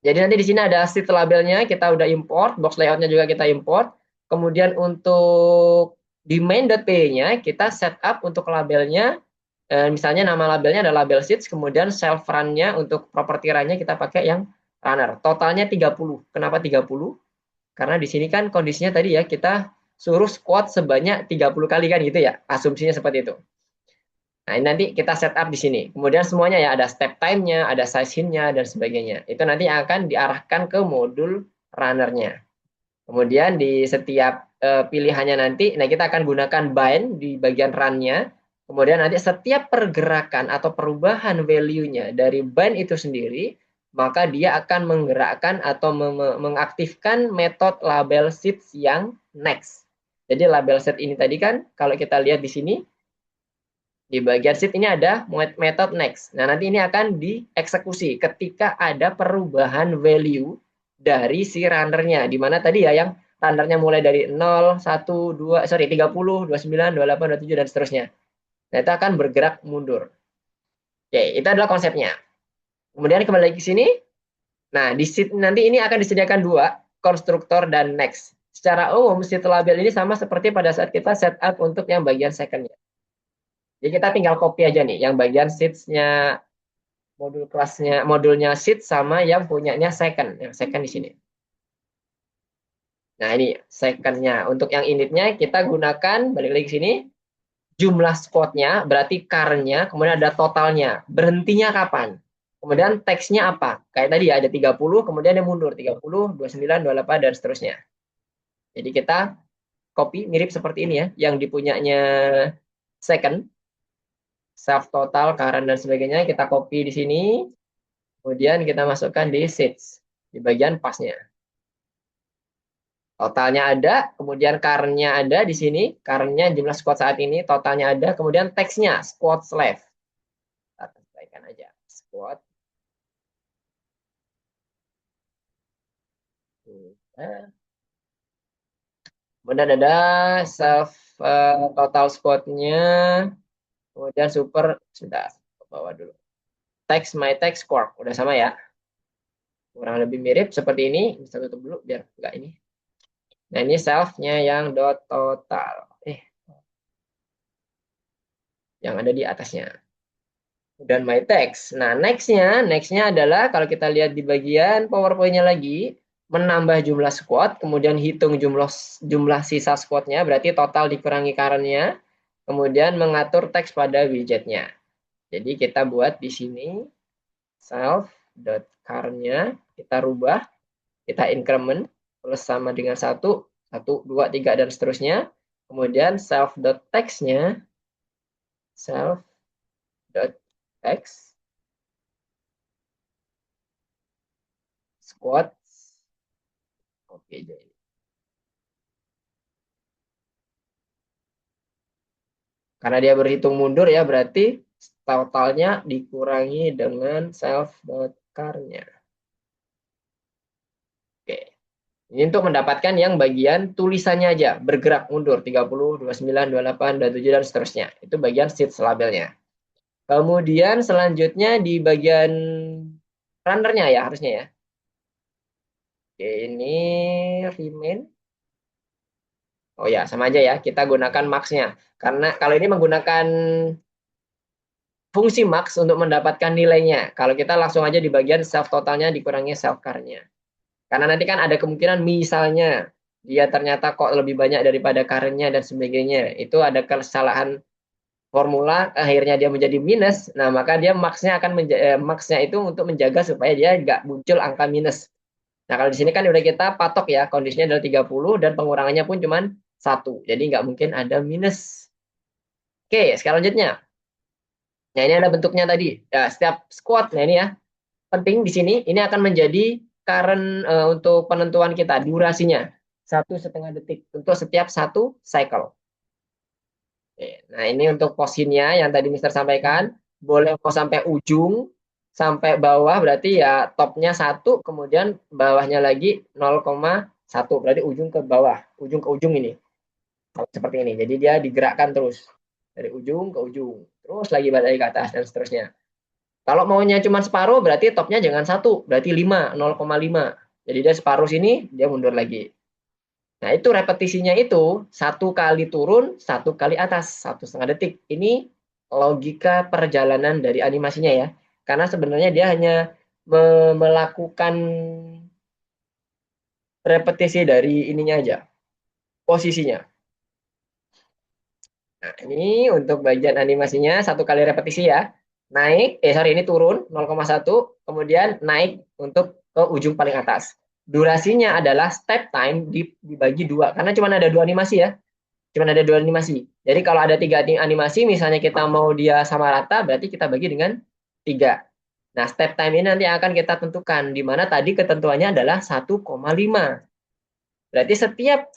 Jadi nanti di sini ada sheet labelnya, kita udah import, box layoutnya juga kita import. Kemudian untuk di main.py-nya kita setup untuk labelnya, misalnya nama labelnya ada label sheets, kemudian self run-nya untuk properti run-nya kita pakai yang runner. Totalnya 30. Kenapa 30? Karena di sini kan kondisinya tadi ya, kita suruh squat sebanyak 30 kali kan gitu ya, asumsinya seperti itu. Nah, ini nanti kita setup di sini. Kemudian semuanya ya, ada step time-nya, ada size hint-nya, dan sebagainya. Itu nanti akan diarahkan ke modul runner-nya. Kemudian di setiap pilihannya nanti, nah kita akan gunakan bind di bagian run-nya. Kemudian nanti setiap pergerakan atau perubahan value-nya dari bind itu sendiri, maka dia akan menggerakkan atau mengaktifkan metode label sheets yang next. Jadi label set ini tadi kan, kalau kita lihat di sini, di bagian sheet ini ada method next. Nah, nanti ini akan dieksekusi ketika ada perubahan value dari si runner-nya. Di mana tadi ya yang runner-nya mulai dari 0, 1, 2, 30, 29, 28, 27, dan seterusnya. Nah, itu akan bergerak mundur. Oke, itu adalah konsepnya. Kemudian kembali lagi ke sini. Nah, di sheet nanti ini akan disediakan dua, konstruktor dan next. Secara umum, sheet label ini sama seperti pada saat kita setup untuk yang bagian second-nya. Jadi kita tinggal copy aja nih, yang bagian sheets-nya modul kelasnya, modulnya sheet sama yang punyanya second. Yang second di sini. Nah ini second-nya. Untuk yang init-nya kita gunakan, balik lagi ke sini, jumlah squad-nya, berarti car-nya, kemudian ada totalnya. Berhentinya kapan? Kemudian teksnya apa? Kayak tadi ya, ada 30, kemudian dia mundur. 30, 29, 28, dan seterusnya. Jadi kita copy, mirip seperti ini ya, yang dipunyanya second, self total, current, dan sebagainya, kita copy di sini. Kemudian kita masukkan di sheets, di bagian pasnya. Totalnya ada, kemudian current-nya ada di sini, current-nya jumlah squad saat ini, totalnya ada, kemudian teksnya squad left. Kita sesuaikan aja, squad. Kemudian ada self total squad-nya, kemudian super, sudah, ke bawah dulu. Text my text squad, udah sama ya. Kurang lebih mirip seperti ini, bisa tutup dulu biar enggak ini. Nah ini self-nya yang dot total. Yang ada di atasnya. Dan my text. Nah, next-nya adalah kalau kita lihat di bagian PowerPoint-nya lagi, menambah jumlah squad, kemudian hitung jumlah sisa squad-nya, berarti total dikurangi current-nya, kemudian mengatur teks pada widget-nya. Jadi kita buat di sini self.current-nya, kita rubah, kita increment, plus sama dengan 1, 1, 2, 3, dan seterusnya. Kemudian self.text-nya, self.text, squad. Oke, jadi. Karena dia berhitung mundur ya, berarti totalnya dikurangi dengan self.car-nya. Oke. Ini untuk mendapatkan yang bagian tulisannya aja, bergerak mundur 30, 29, 28, 27, dan seterusnya. Itu bagian sheets labelnya. Kemudian selanjutnya di bagian runner-nya ya harusnya ya. Oke, ini remain. Oh ya, sama aja ya, kita gunakan max-nya. Karena kalau ini menggunakan fungsi max untuk mendapatkan nilainya. Kalau kita langsung aja di bagian self totalnya dikurangi self car-nya. Karena nanti kan ada kemungkinan misalnya dia ternyata kok lebih banyak daripada current-nya dan sebagainya. Itu ada kesalahan formula, akhirnya dia menjadi minus. Nah, maka dia max-nya akan max-nya itu untuk menjaga supaya dia nggak muncul angka minus. Nah, kalau di sini kan udah kita patok ya, kondisinya adalah 30 dan pengurangannya pun cuman 1. Jadi nggak mungkin ada minus. Oke, sekarang lanjutnya. Nah, ini ada bentuknya tadi. Ya, setiap squad, nah ini ya, penting di sini, ini akan menjadi current untuk penentuan kita, durasinya. 1,5 detik untuk setiap satu cycle. Oke, nah, ini untuk posisinya yang tadi Mister sampaikan, boleh mau sampai ujung, sampai bawah, berarti ya topnya 1, kemudian bawahnya lagi 0,1, berarti ujung ke bawah, ujung ke ujung ini. Seperti ini, jadi dia digerakkan terus. Dari ujung ke ujung. Terus lagi balik ke atas, dan seterusnya. Kalau maunya cuma separuh, berarti topnya jangan 1, berarti 5, 0,5. Jadi dia separuh sini, dia mundur lagi. Nah, itu repetisinya itu 1 kali turun, 1 kali atas, 1,5 detik. Ini logika perjalanan dari animasinya ya. Karena sebenarnya dia hanya melakukan repetisi dari ininya aja, posisinya. Nah, ini untuk bagian animasinya 1 kali repetisi ya. Naik, ini turun 0,1, kemudian naik untuk ke ujung paling atas. Durasinya adalah step time dibagi 2, karena cuma ada 2 animasi ya. Cuma ada 2 animasi. Jadi kalau ada 3 animasi, misalnya kita mau dia sama rata, berarti kita bagi dengan 3. Nah, step time ini nanti akan kita tentukan, di mana tadi ketentuannya adalah 1,5. Berarti setiap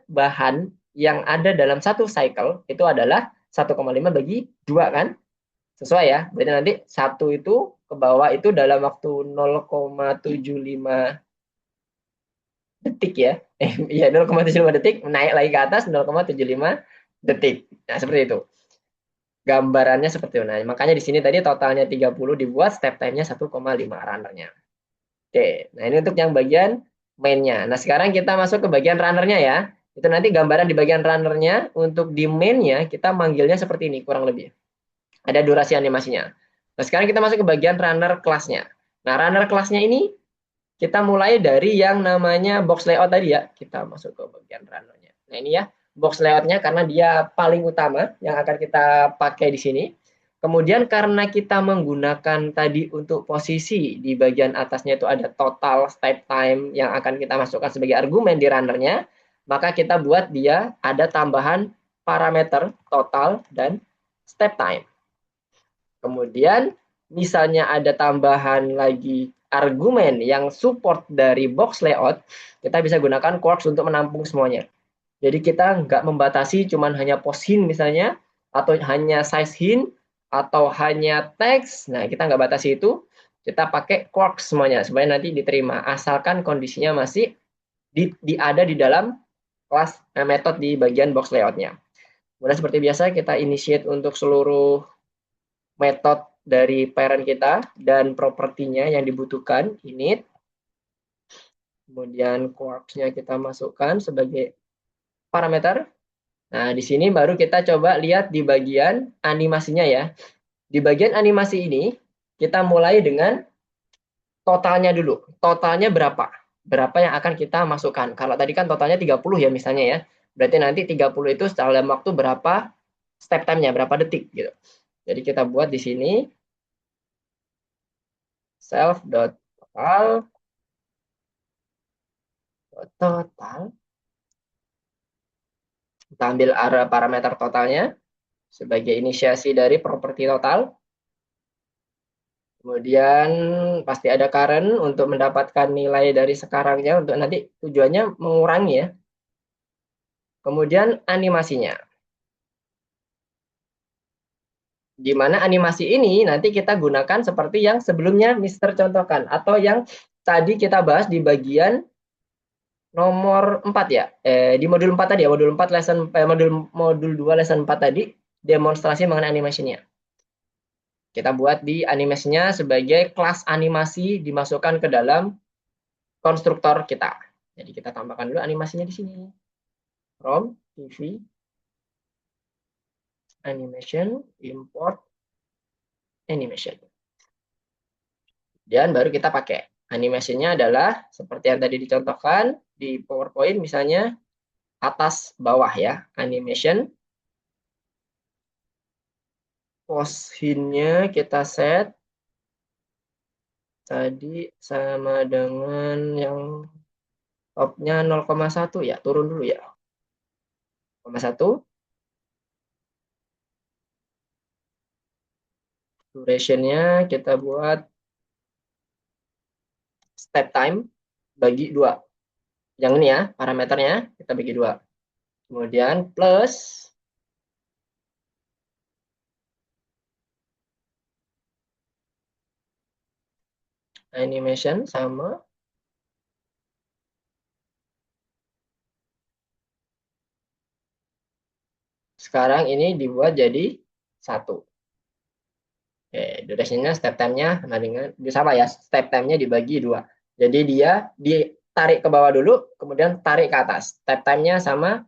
bahan yang ada dalam satu cycle itu adalah 1,5 bagi 2 kan? Sesuai ya. Berarti nanti 1 itu ke bawah itu dalam waktu 0,75 detik ya. Iya 0,75 detik, naik lagi ke atas 0,75 detik. Nah, seperti itu. Gambarannya seperti itu. Nah, makanya di sini tadi totalnya 30 dibuat, step time-nya 1,5 runnernya. Oke, nah ini untuk yang bagian main-nya. Nah, sekarang kita masuk ke bagian runner-nya ya. Itu nanti gambaran di bagian runner-nya, untuk di main-nya kita manggilnya seperti ini kurang lebih. Ada durasi animasinya. Nah, sekarang kita masuk ke bagian runner kelasnya. Nah, runner kelasnya ini kita mulai dari yang namanya box layout tadi ya. Kita masuk ke bagian runner-nya. Nah, ini ya box layout-nya karena dia paling utama yang akan kita pakai di sini. Kemudian karena kita menggunakan tadi untuk posisi di bagian atasnya itu ada total step time yang akan kita masukkan sebagai argumen di runnernya, maka kita buat dia ada tambahan parameter total dan step time. Kemudian misalnya ada tambahan lagi argumen yang support dari box layout, kita bisa gunakan quarks untuk menampung semuanya. Jadi kita nggak membatasi cuman hanya post hint misalnya, atau hanya size hint, atau hanya teks. Nah, kita nggak batasi itu. Kita pakai quarks semuanya supaya nanti diterima. Asalkan kondisinya masih ada di dalam kelas metode di bagian box layoutnya. Kemudian seperti biasa kita initiate untuk seluruh metode dari parent kita dan propertinya yang dibutuhkan init. Kemudian quarks-nya kita masukkan sebagai parameter. Nah, di sini baru kita coba lihat di bagian animasinya ya. Di bagian animasi ini kita mulai dengan totalnya dulu. Totalnya berapa? Berapa yang akan kita masukkan? Kalau tadi kan totalnya 30 ya misalnya ya. Berarti nanti 30 itu dalam waktu berapa step time-nya, berapa detik gitu. Jadi kita buat di sini self.total total. Kita ambil arah parameter totalnya sebagai inisiasi dari properti total. Kemudian pasti ada current untuk mendapatkan nilai dari sekarangnya untuk nanti tujuannya mengurangi ya. Kemudian animasinya. Di mana animasi ini nanti kita gunakan seperti yang sebelumnya Mister contohkan atau yang tadi kita bahas di bagian nomor 4 ya. Di modul 4 tadi ya, modul 4 lesson modul 2 lesson 4 tadi demonstrasi mengenai animasinya. Kita buat di animasinya sebagai kelas animasi dimasukkan ke dalam konstruktor kita. Jadi kita tambahkan dulu animasinya di sini. From TV animation import animation. Dan baru kita pakai. Animasinya adalah seperti yang tadi dicontohkan di PowerPoint misalnya atas bawah ya. Animation post hint-nya kita set tadi sama dengan yang top-nya 0,1 ya. Turun dulu ya. 0,1. Duration-nya kita buat step time bagi 2. Yang ini ya, parameternya kita bagi 2. Kemudian plus animation sama sekarang ini dibuat jadi 1. Oke, durasinya step time-nya sama dengan sama ya, step time-nya dibagi 2. Jadi dia ditarik ke bawah dulu, kemudian tarik ke atas. Step time-nya sama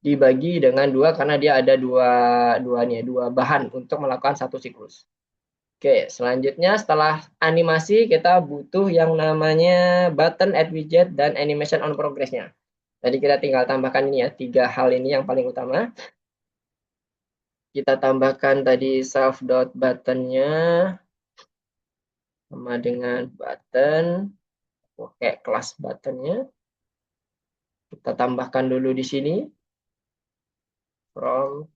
dibagi dengan 2 karena dia ada dua bahan untuk melakukan satu siklus. Oke, selanjutnya setelah animasi kita butuh yang namanya button add widget dan animation on progress-nya. Tadi kita tinggal tambahkan ini ya, 3 hal ini yang paling utama. Kita tambahkan tadi self.button-nya sama dengan button, pakai kelas button-nya. Kita tambahkan dulu di sini from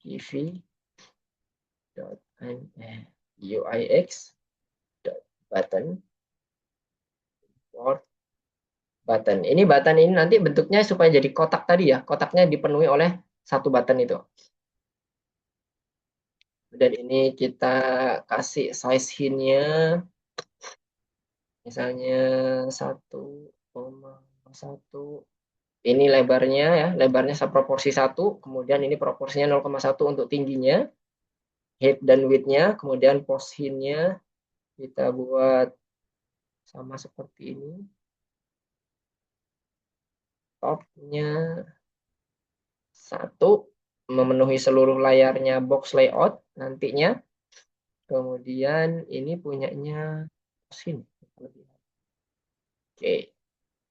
uix button for button. Ini button ini nanti bentuknya supaya jadi kotak tadi ya. Kotaknya dipenuhi oleh satu button itu. Dan ini kita kasih size hint-nya misalnya 1,1. Ini lebarnya ya, lebarnya seproporsi 1, kemudian ini proporsinya 0,1 untuk tingginya. Height dan width-nya, kemudian post hint-nya kita buat sama seperti ini. Top-nya 1, memenuhi seluruh layarnya box layout nantinya. Kemudian ini punyanya post hint. Oke.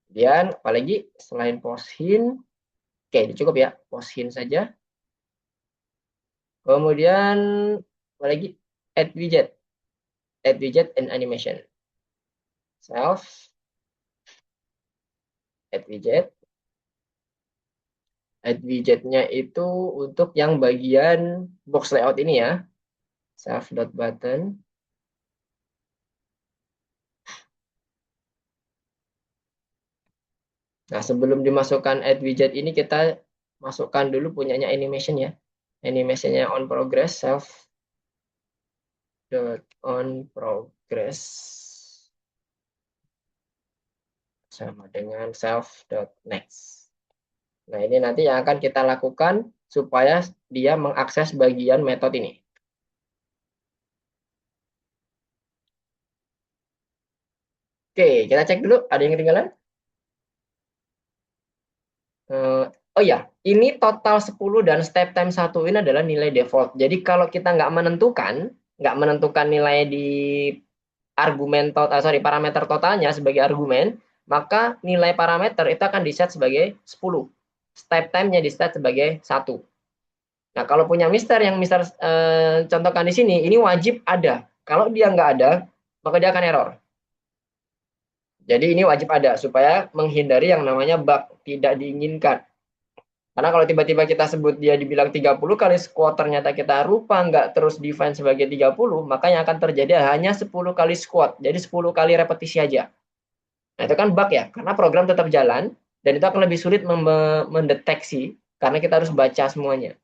Kemudian apalagi selain post hint, oke ini cukup ya, post hint saja. Kemudian apalagi add widget and animation. Self add widgetnya itu untuk yang bagian box layout ini ya, self.button. Nah, sebelum dimasukkan add widget ini kita masukkan dulu punyanya animation ya. Animationnya on progress, self.on progress sama dengan self.next. Nah, ini nanti yang akan kita lakukan supaya dia mengakses bagian metode ini. Oke, kita cek dulu. Ada yang ketinggalan? Oh ya, ini total 10 dan step time 1 ini adalah nilai default. Jadi kalau kita nggak menentukan nilai di parameter totalnya sebagai argumen, maka nilai parameter itu akan di-set sebagai 10. Step time-nya di-set sebagai 1. Nah, kalau punya Mister yang Mister contohkan di sini, ini wajib ada. Kalau dia nggak ada, maka dia akan error. Jadi ini wajib ada supaya menghindari yang namanya bug tidak diinginkan. Karena kalau tiba-tiba kita sebut dia dibilang 30 kali squat, ternyata kita rupa nggak terus define sebagai 30, maka yang akan terjadi hanya 10 kali squat. Jadi 10 kali repetisi aja. Nah, itu kan bug ya, karena program tetap jalan, dan itu akan lebih sulit mendeteksi, karena kita harus baca semuanya.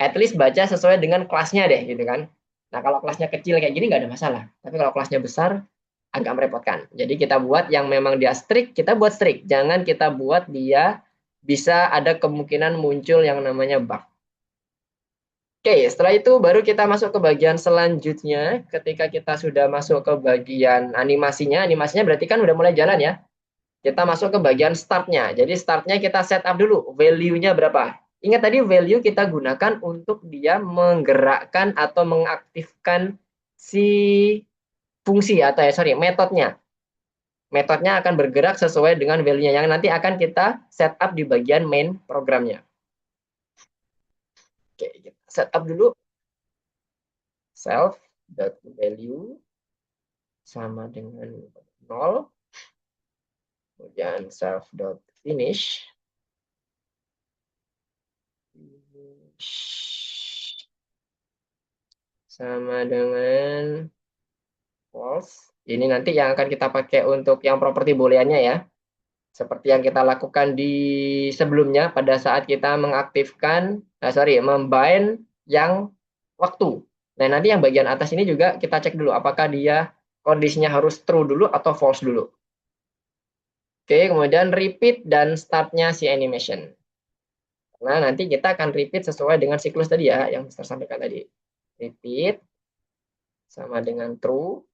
At least baca sesuai dengan kelasnya deh, gitu kan. Nah, kalau kelasnya kecil kayak gini nggak ada masalah. Tapi kalau kelasnya besar, agak merepotkan. Jadi kita buat yang memang dia strict, kita buat strict. Jangan kita buat dia bisa ada kemungkinan muncul yang namanya bug. Oke, setelah itu baru kita masuk ke bagian selanjutnya. Ketika kita sudah masuk ke bagian animasinya berarti kan udah mulai jalan ya. Kita masuk ke bagian startnya. Jadi startnya kita set up dulu, value-nya berapa. Ingat tadi value kita gunakan untuk dia menggerakkan atau mengaktifkan si fungsi atau metodenya. Metodenya akan bergerak sesuai dengan value-nya yang nanti akan kita set up di bagian main programnya. Oke, kita set up dulu self.value sama dengan 0. Kemudian self.finish sama dengan false. Ini nanti yang akan kita pakai untuk yang properti booleannya ya. Seperti yang kita lakukan di sebelumnya pada saat kita mengaktifkan, membind yang waktu. Nah, nanti yang bagian atas ini juga kita cek dulu apakah dia kondisinya harus true dulu atau false dulu. Oke, kemudian repeat dan startnya si animation. Nah, nanti kita akan repeat sesuai dengan siklus tadi ya, yang Mister sampaikan tadi. Repeat sama dengan true.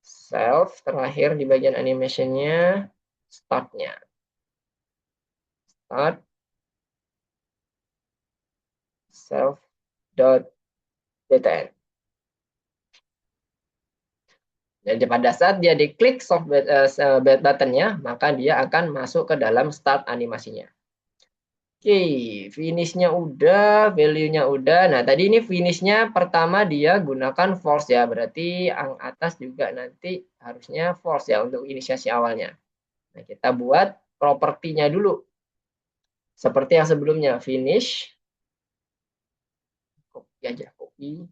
Self terakhir di bagian animationnya startnya. Start self.btn. Jadi pada saat dia diklik soft buttonnya, maka dia akan masuk ke dalam start animasinya. Oke, finishnya udah, value-nya udah. Nah, tadi ini finishnya pertama dia gunakan false ya, berarti yang atas juga nanti harusnya false ya untuk inisiasi awalnya. Nah, kita buat propertinya dulu. Seperti yang sebelumnya, finish, copy aja, copy,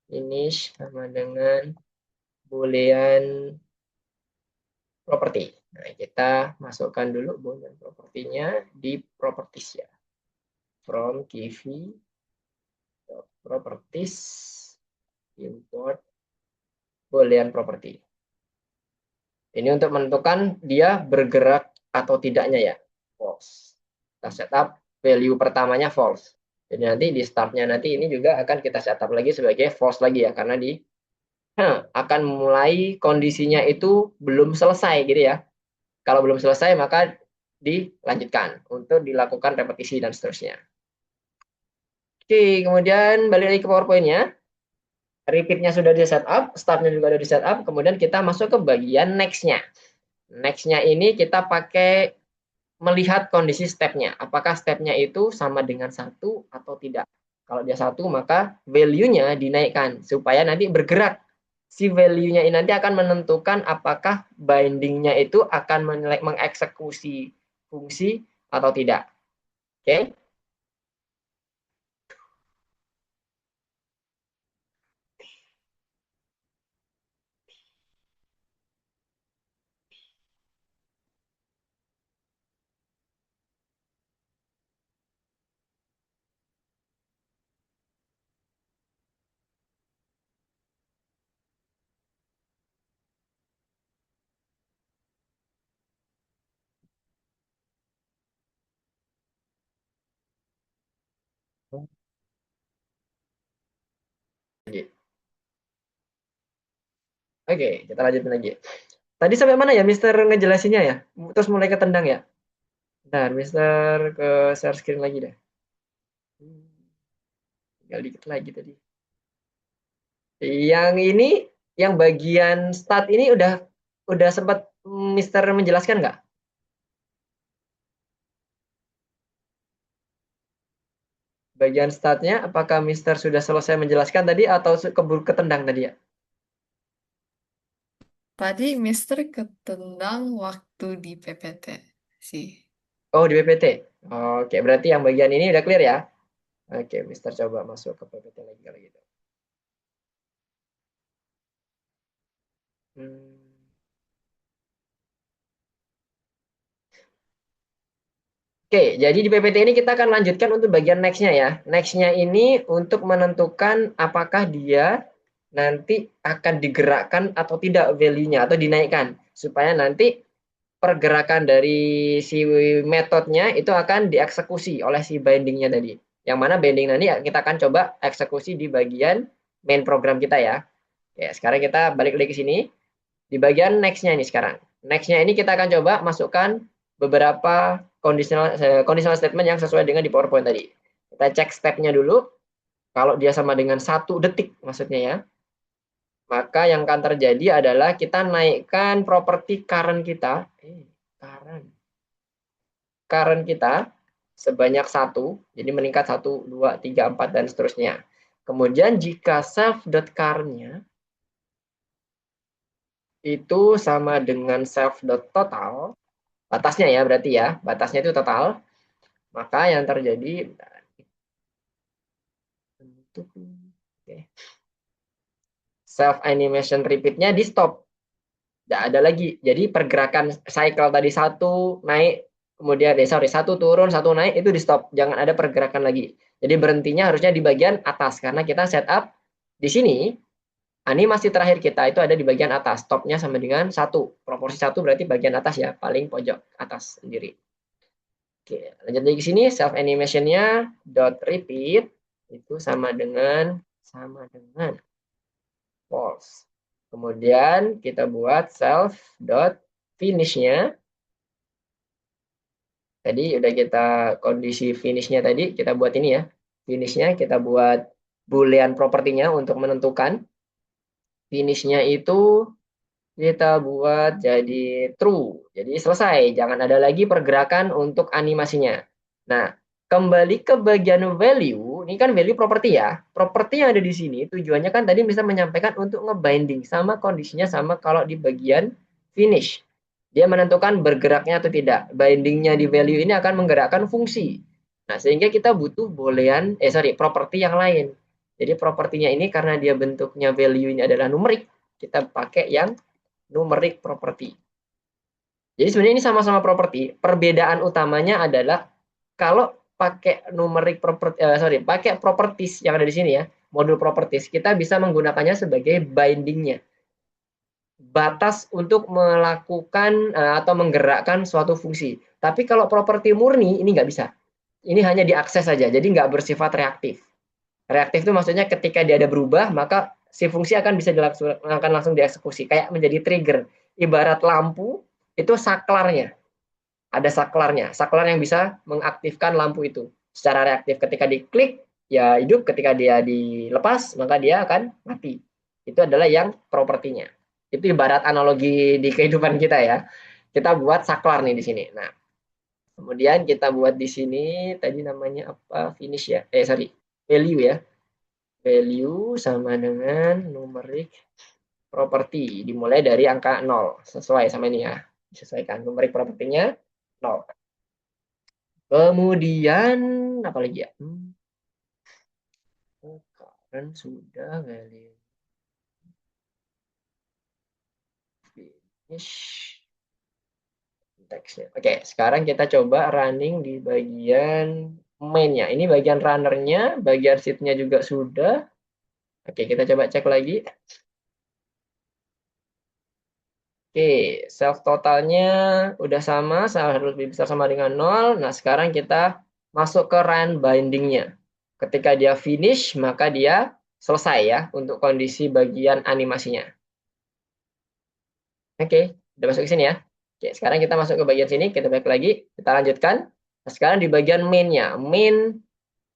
finish sama dengan boolean property. Nah, kita masukkan dulu boolean propertinya di properties ya. From key properties import boolean property. Ini untuk menentukan dia bergerak atau tidaknya ya. False. Kita setup value pertamanya false. Jadi nanti di startnya nanti ini juga akan kita setup lagi sebagai false lagi ya. Karena di akan mulai kondisinya itu belum selesai gitu ya. Kalau belum selesai maka dilanjutkan untuk dilakukan repetisi dan seterusnya. Oke, kemudian balik lagi ke PowerPoint-nya. Repeat-nya sudah di setup, start-nya juga sudah di setup, kemudian kita masuk ke bagian next-nya. Next-nya ini kita pakai melihat kondisi step-nya. Apakah step-nya itu sama dengan satu atau tidak. Kalau dia satu, maka value-nya dinaikkan supaya nanti bergerak. Si value-nya ini nanti akan menentukan apakah binding-nya itu akan mengeksekusi fungsi atau tidak. Oke? Oke, kita lanjutin lagi. Tadi sampai mana ya Mister ngejelasinnya ya? Terus mulai ketendang ya? Bentar, Mister ke share screen lagi deh. Tinggal dikit lagi tadi. Yang ini, yang bagian start ini udah sempat Mister menjelaskan nggak? Bagian startnya, apakah Mister sudah selesai menjelaskan tadi atau keburu ketendang tadi ya? Tadi Mister ketendang waktu di PPT sih. Oh, di PPT. Oke, berarti yang bagian ini udah clear ya? Oke, Mister coba masuk ke PPT lagi kalau gitu. Hmm. Oke, jadi di PPT ini kita akan lanjutkan untuk bagian next-nya ya. Next-nya ini untuk menentukan apakah dia nanti akan digerakkan atau tidak value-nya atau dinaikkan. Supaya nanti pergerakan dari si metodenya itu akan dieksekusi oleh si binding-nya tadi. Yang mana binding nanti kita akan coba eksekusi di bagian main program kita ya. Oke, sekarang kita balik lagi ke sini. Di bagian next-nya ini sekarang. Next-nya ini kita akan coba masukkan beberapa conditional statement yang sesuai dengan di PowerPoint tadi. Kita cek step-nya dulu. Kalau dia sama dengan 1 detik maksudnya ya. Maka yang akan terjadi adalah kita naikkan properti current kita. Current kita sebanyak 1. Jadi meningkat 1, 2, 3, 4, dan seterusnya. Kemudian jika self.current-nya itu sama dengan self.total, batasnya ya berarti ya, batasnya itu total, maka yang terjadi self animation repeat-nya di stop, tidak ada lagi. Jadi pergerakan cycle tadi 1 naik, kemudian satu turun, 1 naik, itu di stop, jangan ada pergerakan lagi. Jadi berhentinya harusnya di bagian atas karena kita setup di sini. Animasi terakhir kita itu ada di bagian atas, stopnya sama dengan 1, proporsi 1 berarti bagian atas ya, paling pojok atas sendiri. Oke, lanjut lagi ke sini, self animation-nya dot repeat itu sama dengan false. Kemudian kita buat self dot finishnya. Tadi udah kita kondisi finishnya tadi kita buat ini ya. Finishnya kita buat boolean propertinya untuk menentukan. Finishnya itu kita buat jadi true. Jadi selesai. Jangan ada lagi pergerakan untuk animasinya. Nah, kembali ke bagian value. Ini kan value property ya. Property yang ada di sini tujuannya kan tadi bisa menyampaikan untuk ngebinding sama kondisinya sama kalau di bagian finish. Dia menentukan bergeraknya atau tidak. Bindingnya di value ini akan menggerakkan fungsi. Nah, sehingga kita butuh boolean, properti yang lain. Jadi propertinya ini karena dia bentuknya value ini adalah numerik, kita pakai yang numeric property. Jadi sebenarnya ini sama-sama properti. Perbedaan utamanya adalah kalau pakai numeric property, pakai properties yang ada di sini ya, modul properties, kita bisa menggunakannya sebagai bindingnya, batas untuk melakukan atau menggerakkan suatu fungsi. Tapi kalau properti murni ini nggak bisa. Ini hanya diakses saja, jadi nggak bersifat reaktif. Reaktif itu maksudnya ketika dia ada berubah, maka si fungsi akan bisa akan langsung dieksekusi, kayak menjadi trigger. Ibarat lampu, itu saklarnya. Ada saklarnya. Saklar yang bisa mengaktifkan lampu itu secara reaktif. Ketika diklik, ya hidup. Ketika dia dilepas, maka dia akan mati. Itu adalah yang propertinya. Itu ibarat analogi di kehidupan kita ya. Kita buat saklar nih di sini. Nah, kemudian kita buat di sini, tadi namanya apa? Finish ya. Value ya. Value sama dengan numeric property. Dimulai dari angka 0. Sesuai sama ini ya. Disesuaikan. Numeric propertinya 0. Kemudian, apa lagi ya? Current sudah. Value. Finish. Teksnya. Oke, sekarang kita coba running di bagian main-nya. Ini bagian runner-nya, bagian sheet-nya juga sudah. Oke, kita coba cek lagi. Oke, self totalnya udah sama, harus lebih besar sama dengan 0. Nah, sekarang kita masuk ke run bindingnya. Ketika dia finish, maka dia selesai ya untuk kondisi bagian animasinya. Oke, udah masuk ke sini ya. Oke, sekarang kita masuk ke bagian sini, kita balik lagi, kita lanjutkan. Nah, sekarang di bagian main-nya. Main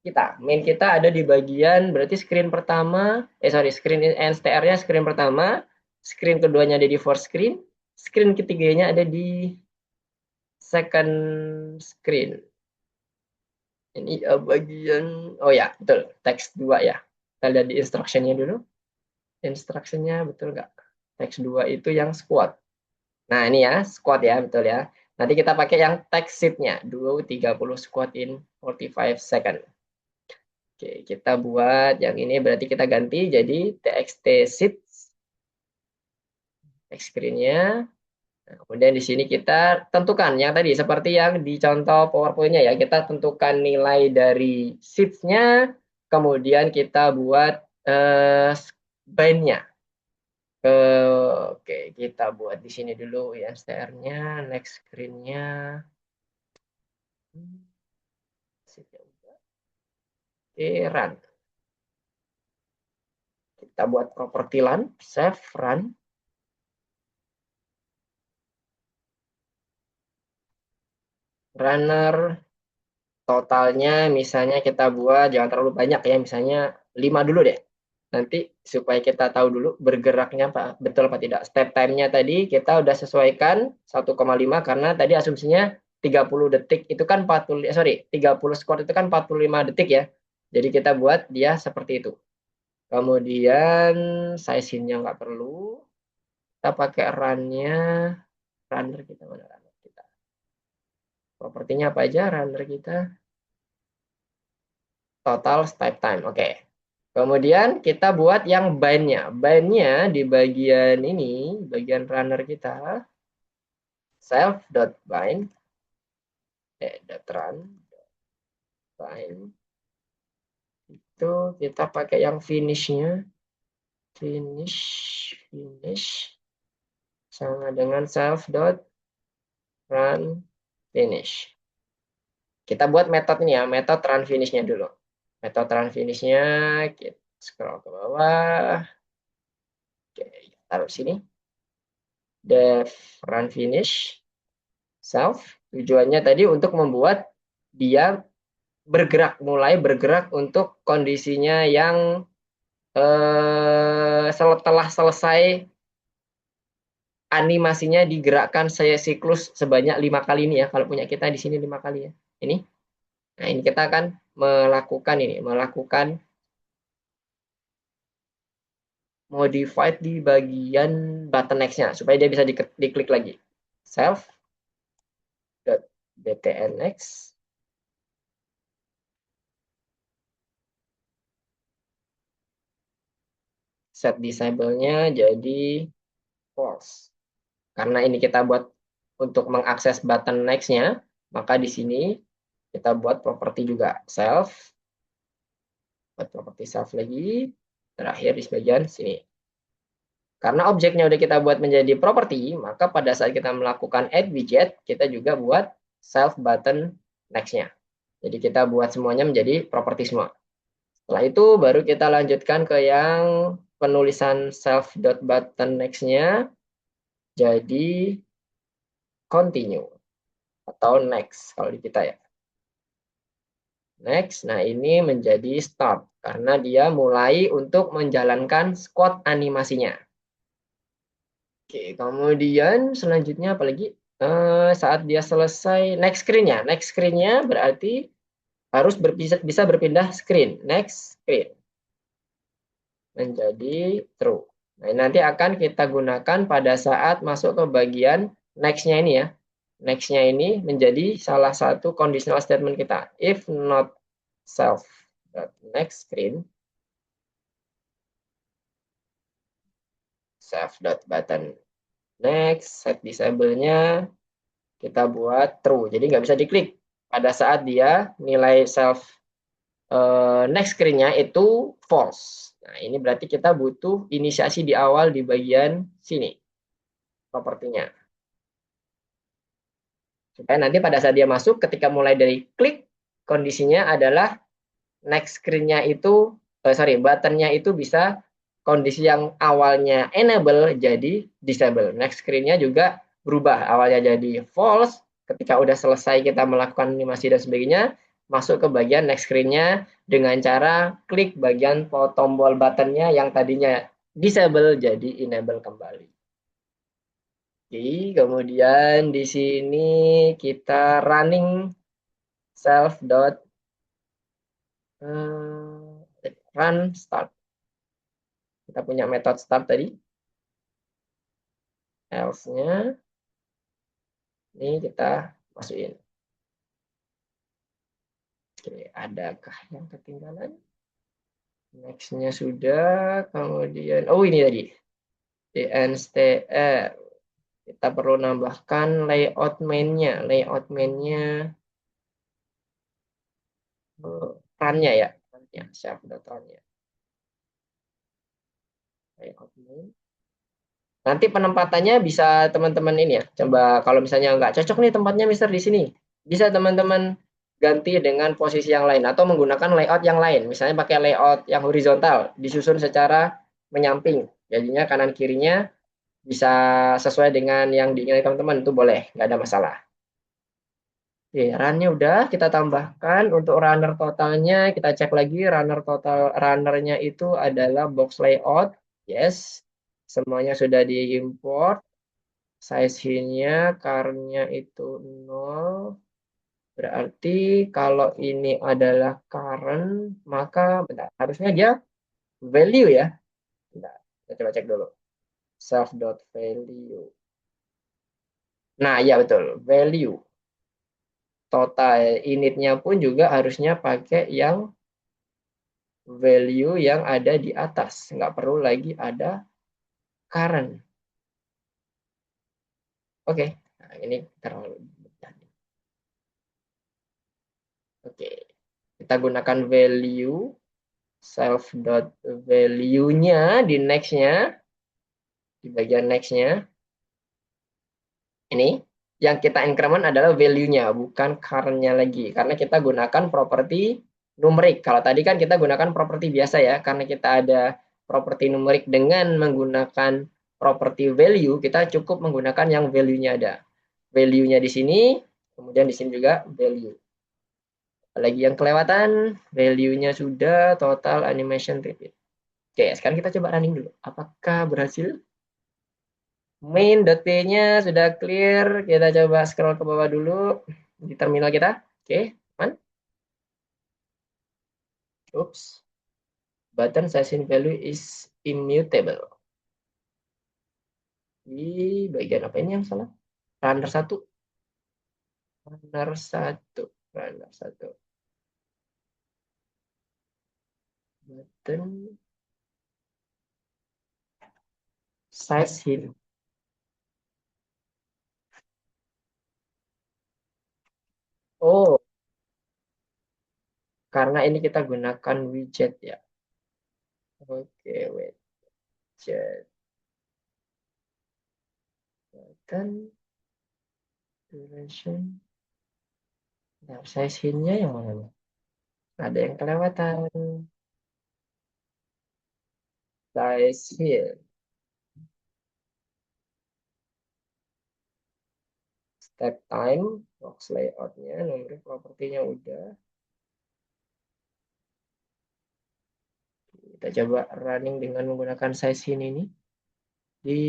kita ada di bagian berarti screen pertama, screen NSTR-nya screen pertama, screen keduanya ada di first screen, screen ketiganya ada di second screen. Ini bagian, oh ya, betul, teks 2 ya. Kita lihat di instruction-nya dulu. Instruction-nya betul nggak? Teks 2 itu yang squad. Nah, ini ya, squad ya, betul ya. Nanti kita pakai yang text sheet-nya, 30 squad in 45 second. Oke, kita buat yang ini berarti kita ganti jadi txt sheet text screen-nya. Nah, kemudian di sini kita tentukan yang tadi seperti yang di contoh PowerPoint-nya ya. Kita tentukan nilai dari sheets-nya, kemudian kita buat bind-nya. Oke, kita buat di sini dulu ya STR-nya, next screen-nya. Oke, run. Kita buat property run, save, run. Runner totalnya misalnya kita buat jangan terlalu banyak ya, misalnya 5 dulu deh. Nanti supaya kita tahu dulu bergeraknya Pak, betul apa tidak. Step time-nya tadi kita udah sesuaikan 1,5 karena tadi asumsinya 30 detik itu kan 30 squat itu kan 45 detik ya. Jadi kita buat dia seperti itu. Kemudian size-nya nggak perlu. Kita pakai run-nya. Runner kita mana runner kita? Propertinya apa aja runner kita? Total step time. Oke. Kemudian kita buat yang bind-nya. Bind-nya di bagian ini, bagian runner kita, self.bind, .run, bind. Itu kita pakai yang finish-nya. Finish. Sama dengan self.run, finish. Kita buat metode ini ya, metode run finish-nya dulu. Metode run finish-nya, kita scroll ke bawah. Oke, taruh sini. Def run finish self. Tujuannya tadi untuk membuat dia mulai bergerak untuk kondisinya yang setelah selesai animasinya digerakkan saya siklus sebanyak 5 kali ini ya. Kalau punya kita di sini 5 kali ya. Ini. Nah, ini kita akan melakukan modified di bagian button next-nya supaya dia bisa diklik lagi. Self.btnnext set disable-nya jadi false. Karena ini kita buat untuk mengakses button next-nya, maka di sini kita buat properti juga self. Buat properti self lagi. Terakhir di bagian sini. Karena objeknya udah kita buat menjadi properti, maka pada saat kita melakukan add widget, kita juga buat self button next-nya. Jadi kita buat semuanya menjadi properti semua. Setelah itu baru kita lanjutkan ke yang penulisan self.button next-nya jadi continue atau next kalau di kita ya. Next, nah ini menjadi start karena dia mulai untuk menjalankan squad animasinya. Oke, kemudian selanjutnya apalagi saat dia selesai next screen-nya. Next screen-nya berarti harus bisa berpindah screen. Next screen menjadi true. Nah, nanti akan kita gunakan pada saat masuk ke bagian next-nya ini ya. Next-nya ini menjadi salah satu conditional statement kita. If not self next screen self.button next set disable-nya kita buat true. Jadi nggak bisa diklik pada saat dia nilai self next screen-nya itu false. Nah, ini berarti kita butuh inisiasi di awal di bagian sini propertinya. Supaya nanti pada saat dia masuk ketika mulai dari klik kondisinya adalah next screen-nya itu button-nya itu bisa kondisi yang awalnya enable jadi disable. Next screen-nya juga berubah, awalnya jadi false, ketika udah selesai kita melakukan animasi dan sebagainya, masuk ke bagian next screen-nya dengan cara klik bagian tombol button-nya yang tadinya disable jadi enable kembali. Oke, kemudian di sini kita running self dot run start. Kita punya metode start tadi. Else-nya ini kita masukin. Oke, adakah yang ketinggalan? Next-nya sudah, kemudian ini tadi. DNSTR. Kita perlu nambahkan layout main-nya. Layout main-nya run-nya ya. Self.run-nya. Layout main. Nanti penempatannya bisa teman-teman ini ya. Coba kalau misalnya nggak cocok nih tempatnya Mister di sini. Bisa teman-teman ganti dengan posisi yang lain atau menggunakan layout yang lain. Misalnya pakai layout yang horizontal, disusun secara menyamping. Jadinya kanan kirinya bisa sesuai dengan yang diinginkan teman-teman, itu boleh, nggak ada masalah. Oke, run-nya udah kita tambahkan. Untuk runner totalnya kita cek lagi, runnernya itu adalah box layout. Yes. Semuanya sudah diimport. Size-nya car-nya itu 0. Berarti kalau ini adalah current, maka harusnya dia value ya. Bentar, kita coba cek dulu. Self.value. Nah, ya betul, value. Total initnya pun juga harusnya pakai yang value yang ada di atas. Nggak perlu lagi ada current. Oke, nah, ini terlalu mudah. Oke, kita gunakan value self.value-nya di next-nya, di bagian next-nya. Ini yang kita increment adalah value-nya, bukan current-nya lagi. Karena kita gunakan properti numerik. Kalau tadi kan kita gunakan properti biasa ya, karena kita ada properti numerik dengan menggunakan properti value, kita cukup menggunakan yang value-nya ada. Value-nya di sini, kemudian di sini juga value. Lagi yang kelewatan, value-nya sudah, total animation repeat. Oke, sekarang kita coba running dulu. Apakah berhasil? Main.p-nya sudah clear. Kita coba scroll ke bawah dulu di terminal kita. Oke, aman. Oops. Button session value is immutable. Di bagian apa ini yang salah? Runner 1. Runner 1. Runner 1. Button size hint. Oh, karena ini kita gunakan widget ya. Oke, widget. Button duration. Nah, size hint-nya yang mana nih? Ada yang kelewatan. Size hint. Step time, box layout-nya, nomor propertinya udah. Kita coba running dengan menggunakan size hint ini. Di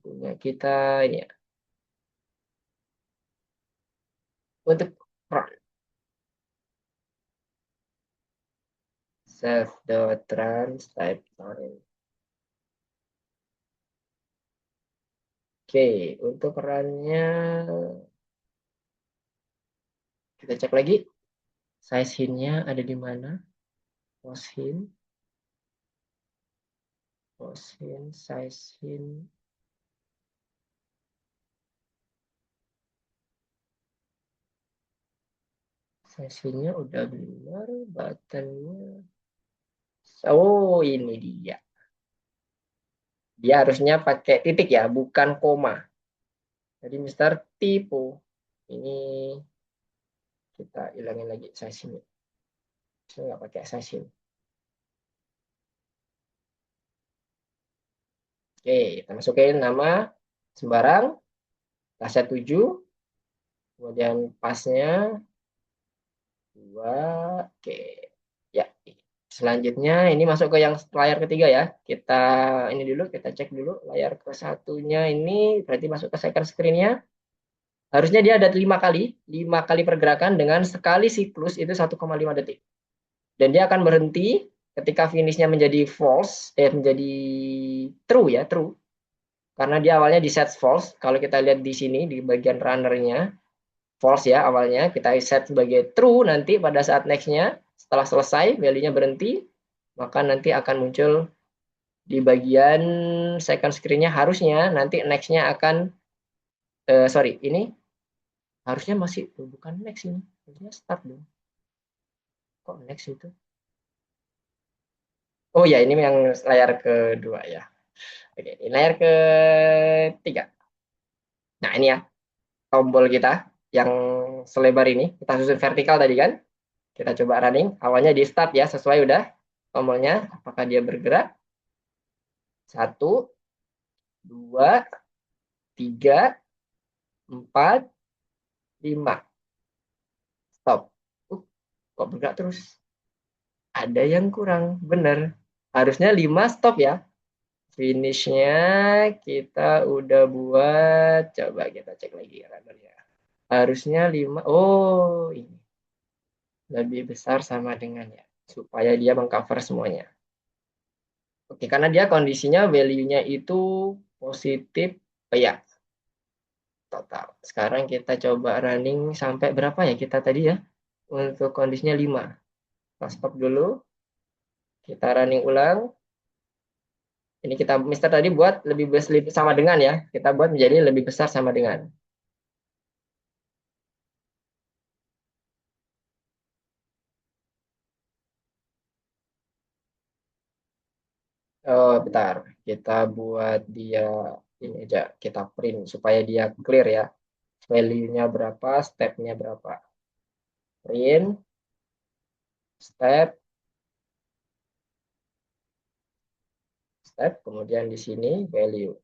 punya kita ini ya. Untuk run. Self.run type time. Oke, untuk run-nya kita cek lagi. Size hint-nya ada di mana? Post hint. Post hint, size hint. Size hint-nya udah benar. Button-nya. Oh, ini dia. Dia harusnya pakai titik ya, bukan koma. Jadi Mister tipu. Ini kita hilangin lagi size-nya. Saya nggak pakai size. Oke, kita masukin nama sembarang, tasnya 7, kemudian pasnya 2, oke. Ya, selanjutnya ini masuk ke yang layar ketiga ya. Kita ini dulu, kita cek dulu layar ke satunya ini berarti masuk ke second screen-nya. Harusnya dia ada 5 kali pergerakan dengan sekali siklus itu 1,5 detik. Dan dia akan berhenti ketika finishnya menjadi false, menjadi true ya, true. Karena dia awalnya di set false. Kalau kita lihat di sini di bagian runnernya false ya awalnya, kita set sebagai true, nanti pada saat nextnya setelah selesai value-nya berhenti, maka nanti akan muncul di bagian second screen-nya harusnya nanti nextnya akan sorry ini harusnya masih bukan next ini, harusnya start dong. Kok next itu? Oh ya, ini yang layar kedua ya. Oke, ini layar ketiga. Nah, ini ya tombol kita yang selebar ini, kita susun vertikal tadi kan. Kita coba running, awalnya di start ya, sesuai udah tombolnya, apakah dia bergerak? 1, 2, 3, 4, 5. Stop. Kok bergerak terus? Ada yang kurang, bener. Harusnya 5 stop ya. Finishnya kita udah buat, coba kita cek lagi runnernya. Harusnya 5, oh ini. Lebih besar sama dengan ya, supaya dia mengcover semuanya. Oke, karena dia kondisinya value-nya itu positif, ya total. Sekarang kita coba running sampai berapa ya kita tadi ya? Untuk kondisinya 5. Kita stop dulu. Kita running ulang. Ini kita Mister tadi buat lebih sama dengan ya. Kita buat menjadi lebih besar sama dengan. Oh, bentar. Kita buat dia ini aja. Kita print supaya dia clear ya. Value-nya berapa, step-nya berapa. Print, step, step, kemudian di sini value.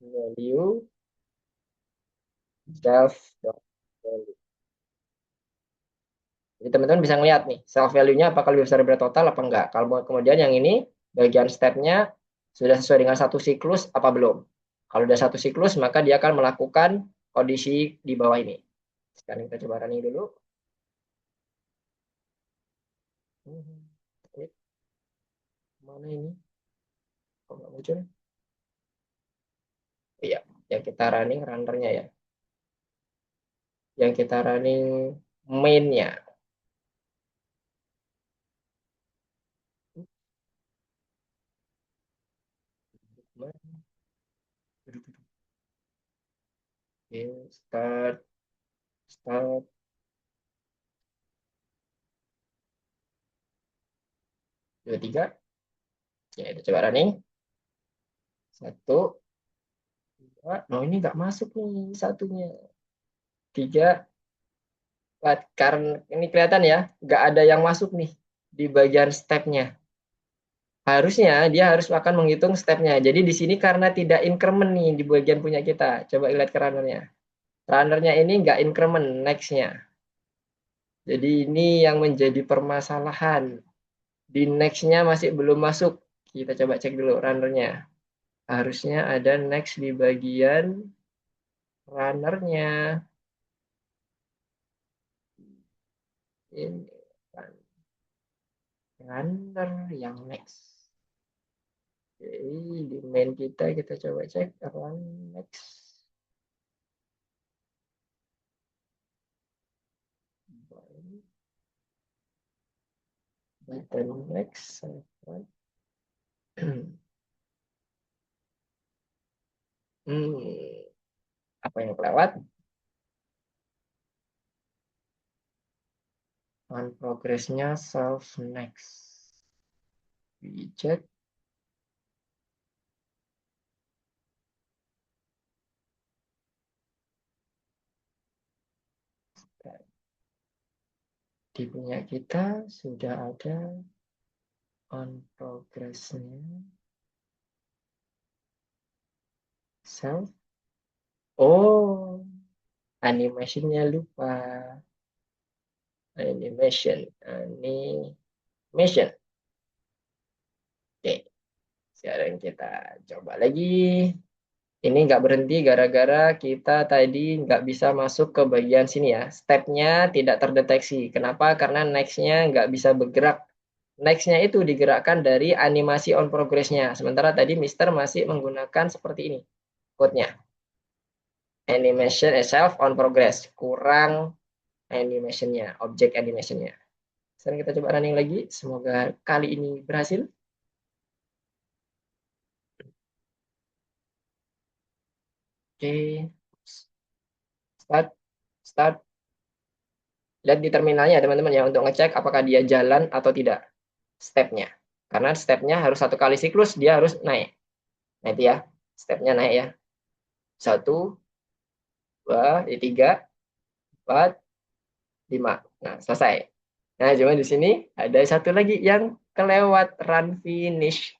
Value self value. Jadi teman-teman bisa ngeliat nih, self value-nya apakah lebih besar dari total apa enggak. Kalau kemudian yang ini, bagian step-nya sudah sesuai dengan satu siklus apa belum. Kalau sudah satu siklus, maka dia akan melakukan kondisi di bawah ini. Sekarang kita coba running dulu. Mana ini? Kok nggak muncul? Iya, yang kita running runnernya ya. Yang kita running main-nya. Oke, start. Dua, tiga. Ya, kita coba running. Satu, dua. Oh, ini nggak masuk nih satunya. Tiga, empat. Karena ini kelihatan ya, nggak ada yang masuk nih di bagian stepnya. Harusnya dia harus akan menghitung stepnya. Jadi di sini karena tidak increment nih di bagian punya kita. Coba lihat ke runnernya. Runnernya ini nggak increment nextnya. Jadi ini yang menjadi permasalahan. Di nextnya masih belum masuk. Kita coba cek dulu runnernya. Harusnya ada next di bagian runnernya. Ini runner yang next. Jadi di main kita coba cek run next. Button next. Apa yang kelewat? On progressnya self next. Widget. Di punya kita sudah ada on progressnya self. Oh, animationnya lupa. Animation. Oke, sekarang kita coba lagi. Ini nggak berhenti gara-gara kita tadi nggak bisa masuk ke bagian sini ya. Stepnya tidak terdeteksi. Kenapa? Karena next-nya nggak bisa bergerak. Next-nya itu digerakkan dari animasi on progress-nya. Sementara tadi Mister masih menggunakan seperti ini code-nya. Animation itself on progress. Kurang animation-nya, objek animation-nya. Sekarang kita coba running lagi. Semoga kali ini berhasil. Oke. Start. Lihat di terminalnya teman-teman ya untuk ngecek apakah dia jalan atau tidak stepnya. Karena stepnya harus satu kali siklus dia harus naik. Nah itu ya, stepnya naik ya. Satu, dua, tiga, empat, lima. Nah selesai. Nah cuma di sini ada satu lagi yang kelewat run finish.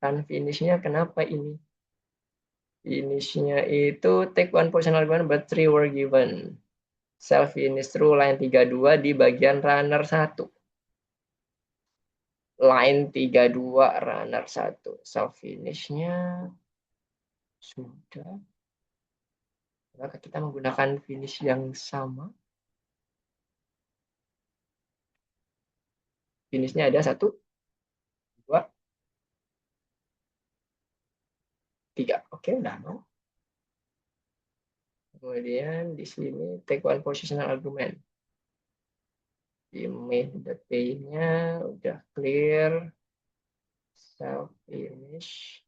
Run finishnya kenapa ini? Finishnya itu take one position argument but three were given. Self finish through line 32 di bagian runner 1. Line 32 runner 1. Self finishnya sudah. Maka kita menggunakan finish yang sama. Finishnya ada 1, 2, 3. Oke, udah mau. Kemudian di sini take one positional argument. Di main nya udah clear. Self finish.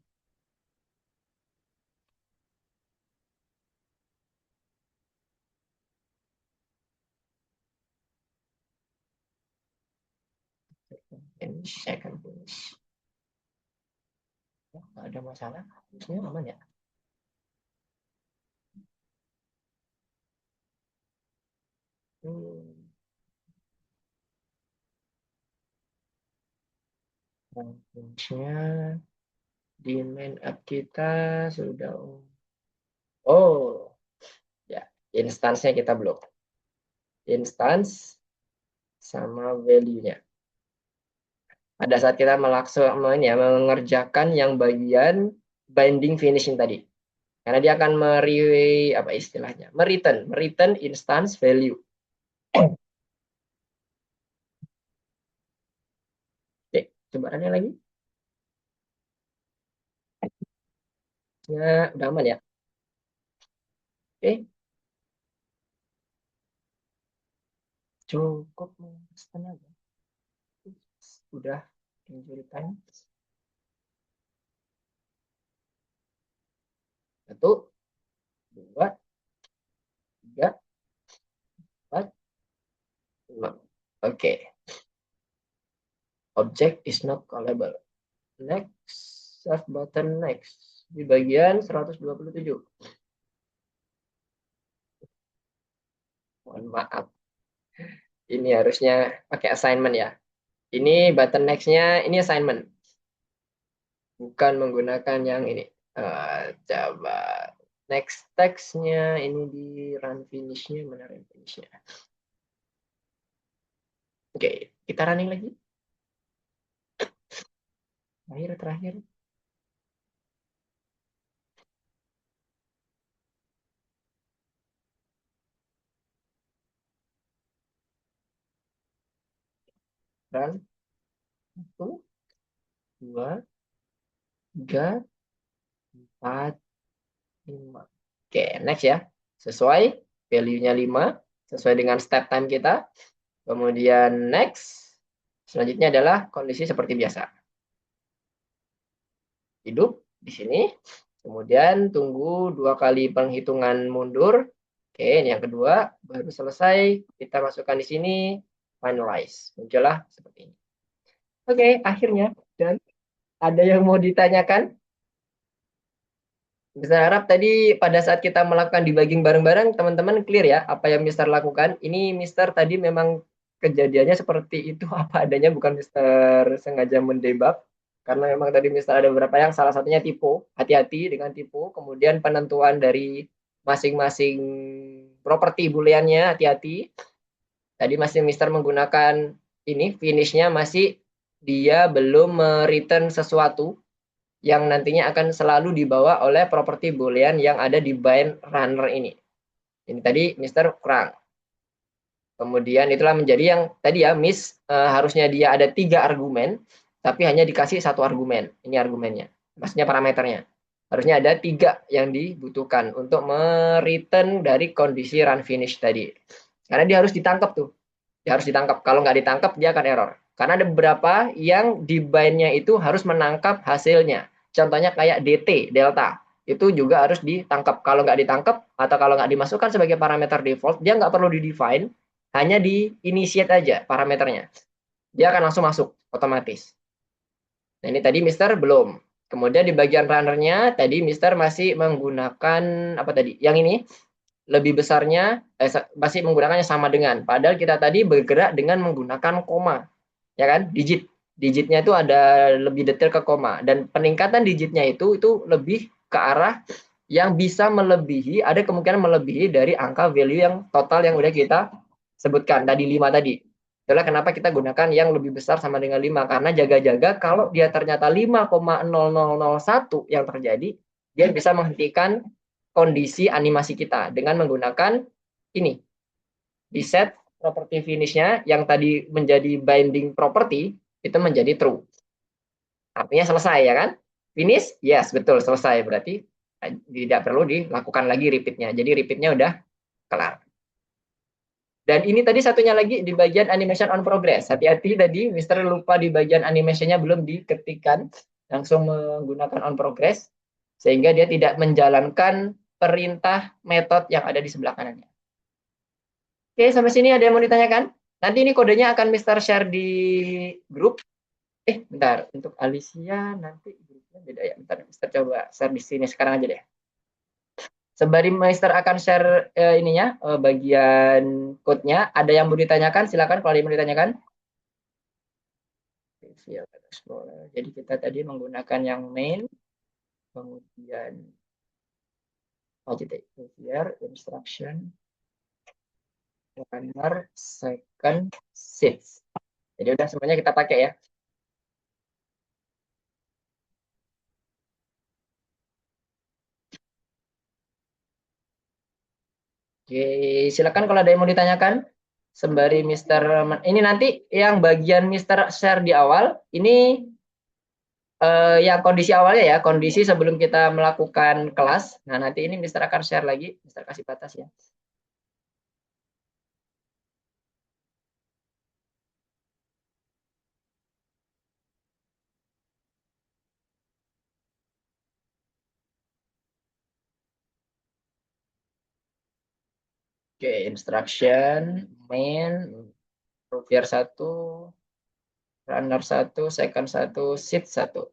Finish, second finish. Nggak ada masalah. Finishnya aman ya. Range-nya di main app kita sudah. Oh, ya, instance-nya kita belum. Instance sama value-nya. Pada saat kita mengerjakan yang bagian binding finishing tadi. Karena dia akan apa istilahnya? Mereturn instance value. Oke, coba tanya lagi. Ya, udah aman ya. Oke, cukup setengah. Udah injury time. Satu, dua, tiga, empat, lima. Oke. Object is not callable. Next, save button next. Di bagian 127. Mohon maaf. Ini harusnya pakai assignment ya. Ini button next-nya, ini assignment. Bukan menggunakan yang ini. Coba next text-nya ini di run finish-nya. Mana run finish-nya? Oke, kita running lagi. Terakhir. Run. 1, 2, 3, 4, 5. Oke, next ya. Sesuai value-nya 5. Sesuai dengan step time kita. Kemudian next. Selanjutnya adalah kondisi seperti biasa. Hidup di sini. Kemudian tunggu 2 kali penghitungan mundur. Oke, ini yang kedua. Baru selesai. Kita masukkan di sini. Finalize. Muncullah seperti ini. Oke, akhirnya. Dan ada yang mau ditanyakan? Mister harap tadi pada saat kita melakukan debugging bareng-bareng, teman-teman clear ya apa yang Mister lakukan. Ini Mister tadi memang kejadiannya seperti itu apa adanya, bukan Mister sengaja mendebug. Karena memang tadi Mister ada beberapa yang salah satunya typo. Hati-hati dengan typo. Kemudian penentuan dari masing-masing properti booleannya, hati-hati. Tadi masih Mister menggunakan ini, finish-nya masih dia belum return sesuatu yang nantinya akan selalu dibawa oleh properti boolean yang ada di bind runner ini. Ini tadi Mister kurang. Kemudian itulah menjadi yang tadi ya, harusnya dia ada 3 argumen, tapi hanya dikasih 1 argumen. Ini argumennya, maksudnya parameternya. Harusnya ada 3 yang dibutuhkan untuk mereturn dari kondisi run finish tadi. Karena dia harus ditangkap tuh. Dia harus ditangkap. Kalau nggak ditangkap, dia akan error. Karena ada beberapa yang di bind-nya itu harus menangkap hasilnya. Contohnya kayak DT, delta. Itu juga harus ditangkap. Kalau nggak ditangkap, atau kalau nggak dimasukkan sebagai parameter default, dia nggak perlu di-define, hanya di-initiate aja parameternya. Dia akan langsung masuk, otomatis. Nah, ini tadi Mister belum. Kemudian di bagian runner-nya, tadi Mister masih menggunakan, apa tadi? Yang ini, lebih besarnya, masih menggunakannya sama dengan. Padahal kita tadi bergerak dengan menggunakan koma. Ya kan? Digitnya itu ada lebih detail ke koma, dan peningkatan digitnya itu lebih ke arah yang bisa melebihi, ada kemungkinan melebihi dari angka value yang total yang udah kita sebutkan tadi 5 tadi. Itulah kenapa kita gunakan yang lebih besar sama dengan 5, karena jaga-jaga kalau dia ternyata 5,0001 yang terjadi, dia bisa menghentikan kondisi animasi kita dengan menggunakan ini. Di set property finish-nya yang tadi menjadi binding property itu menjadi true. Artinya selesai ya kan? Finish? Yes, betul selesai. Berarti tidak perlu dilakukan lagi repeat-nya. Jadi repeat-nya udah kelar. Dan ini tadi satunya lagi di bagian animation on progress. Hati-hati tadi Mister lupa di bagian animation-nya belum diketikkan. Langsung menggunakan on progress. Sehingga dia tidak menjalankan perintah metode yang ada di sebelah kanannya. Oke, sampai sini ada yang mau ditanyakan? Nanti ini kodenya akan Mister share di grup. Bentar. Untuk Alicia nanti grupnya beda ya. Bentar, Mister coba share di sini sekarang aja deh. Sembari Mister akan share ininya, bagian code-nya. Ada yang mau ditanyakan? Silakan kalau ada yang mau ditanyakan. Field Explorer. Jadi kita tadi menggunakan yang main, kemudian object behavior, instruction, runner, second, sits. Jadi udah semuanya kita pakai ya. Oke, silakan kalau ada yang mau ditanyakan. Sembari Mister ini nanti yang bagian Mister share di awal, ini yang kondisi awalnya ya, kondisi sebelum kita melakukan kelas. Nah, nanti ini Mister akan share lagi, Mister kasih batas ya. Oke, instruction, main, provider 1, runner 1, second 1, seat 1.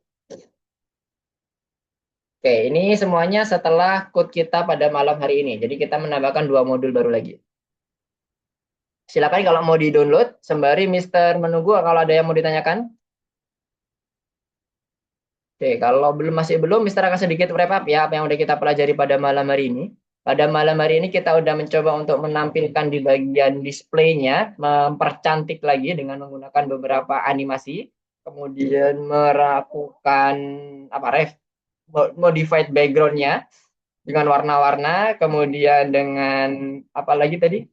Oke, ini semuanya setelah code kita pada malam hari ini. Jadi kita menambahkan 2 modul baru lagi. Silakan kalau mau di-download, sembari Mister menunggu kalau ada yang mau ditanyakan. Oke, kalau masih belum, Mister akan sedikit wrap up ya apa yang udah kita pelajari pada malam hari ini. Pada malam hari ini kita udah mencoba untuk menampilkan di bagian displaynya, mempercantik lagi dengan menggunakan beberapa animasi, kemudian melakukan modified backgroundnya dengan warna-warna, kemudian dengan apa lagi tadi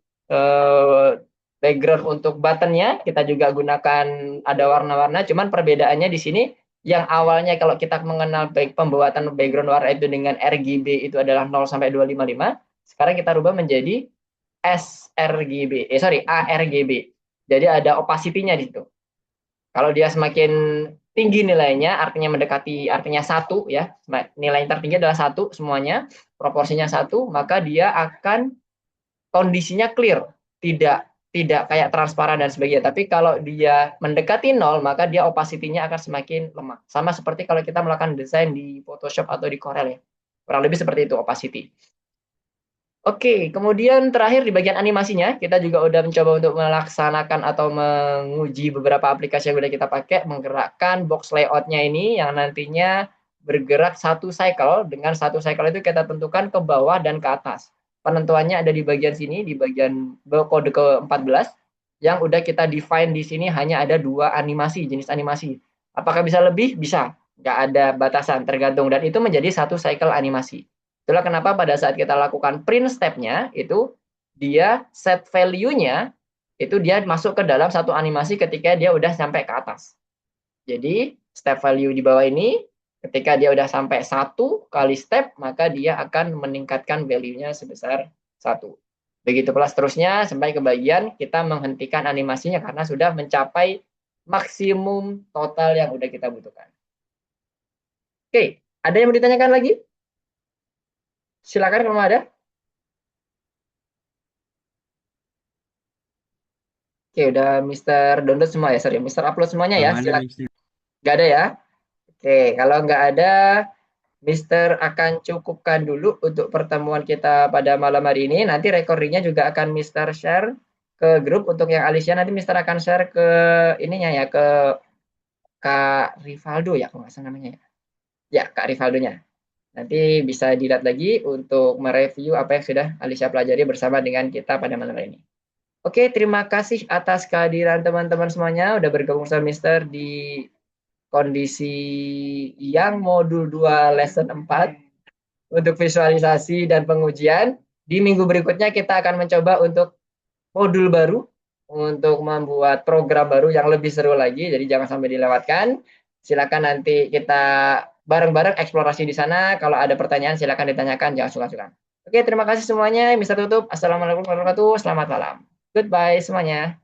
background untuk buttonnya kita juga gunakan ada warna-warna. Cuman perbedaannya di sini yang awalnya kalau kita mengenal pembuatan background warna itu dengan RGB itu adalah 0 sampai 255, sekarang kita rubah menjadi ARGB. Jadi ada opacity-nya di situ. Kalau dia semakin tinggi nilainya, artinya mendekati, artinya 1 ya, nilai yang tertinggi adalah 1 semuanya, proporsinya 1, maka dia akan kondisinya clear, tidak kayak transparan dan sebagainya. Tapi kalau dia mendekati 0, maka dia opacity-nya akan semakin lemah. Sama seperti kalau kita melakukan desain di Photoshop atau di Corel ya. Kurang lebih seperti itu opacity. Oke, kemudian terakhir di bagian animasinya, kita juga udah mencoba untuk melaksanakan atau menguji beberapa aplikasi yang udah kita pakai, menggerakkan box layout-nya ini yang nantinya bergerak satu cycle, dengan satu cycle itu kita tentukan ke bawah dan ke atas. Penentuannya ada di bagian sini, di bagian kode ke-14, yang udah kita define di sini hanya ada 2 animasi, jenis animasi. Apakah bisa lebih? Bisa. Nggak ada batasan, tergantung. Dan itu menjadi satu cycle animasi. Itulah kenapa pada saat kita lakukan print step-nya, itu dia set value-nya, itu dia masuk ke dalam satu animasi ketika dia udah sampai ke atas. Jadi, step value di bawah ini, ketika dia udah sampai 1 kali step, maka dia akan meningkatkan value-nya sebesar 1. Begitu pula seterusnya, sampai ke bagian kita menghentikan animasinya karena sudah mencapai maksimum total yang udah kita butuhkan. Oke, ada yang mau ditanyakan lagi? Silakan kalau ada. Oke, udah Mister download semua ya, sorry, Mister upload semuanya ya. Belum ada, Silakan. Mister. Nggak ada ya? Oke, kalau nggak ada, Mister akan cukupkan dulu untuk pertemuan kita pada malam hari ini. Nanti recordingnya juga akan Mister share ke grup untuk yang Alicia. Nanti Mister akan share ke ininya ya, ke Kak Rivaldo ya, kalau nggak salah namanya ya. Ya, Kak Rivaldonya. Nanti bisa dilihat lagi untuk mereview apa yang sudah Alicia pelajari bersama dengan kita pada malam hari ini. Oke, terima kasih atas kehadiran teman-teman semuanya. Udah bergabung sama Mister di kondisi yang modul 2 lesson 4 untuk visualisasi dan pengujian. Di minggu berikutnya kita akan mencoba untuk modul baru, untuk membuat program baru yang lebih seru lagi. Jadi jangan sampai dilewatkan. Silakan nanti kita bareng-bareng eksplorasi di sana. Kalau ada pertanyaan silakan ditanyakan, jangan sungkan-sungkan. Oke, terima kasih semuanya. Mister tutup. Assalamualaikum warahmatullahi wabarakatuh. Selamat malam. Goodbye semuanya.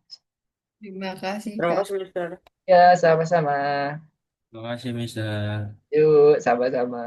Terima kasih, Terima Kak. kasih, Mister. Ya, sama-sama. Terima kasih, Mister. Yuk, sama-sama.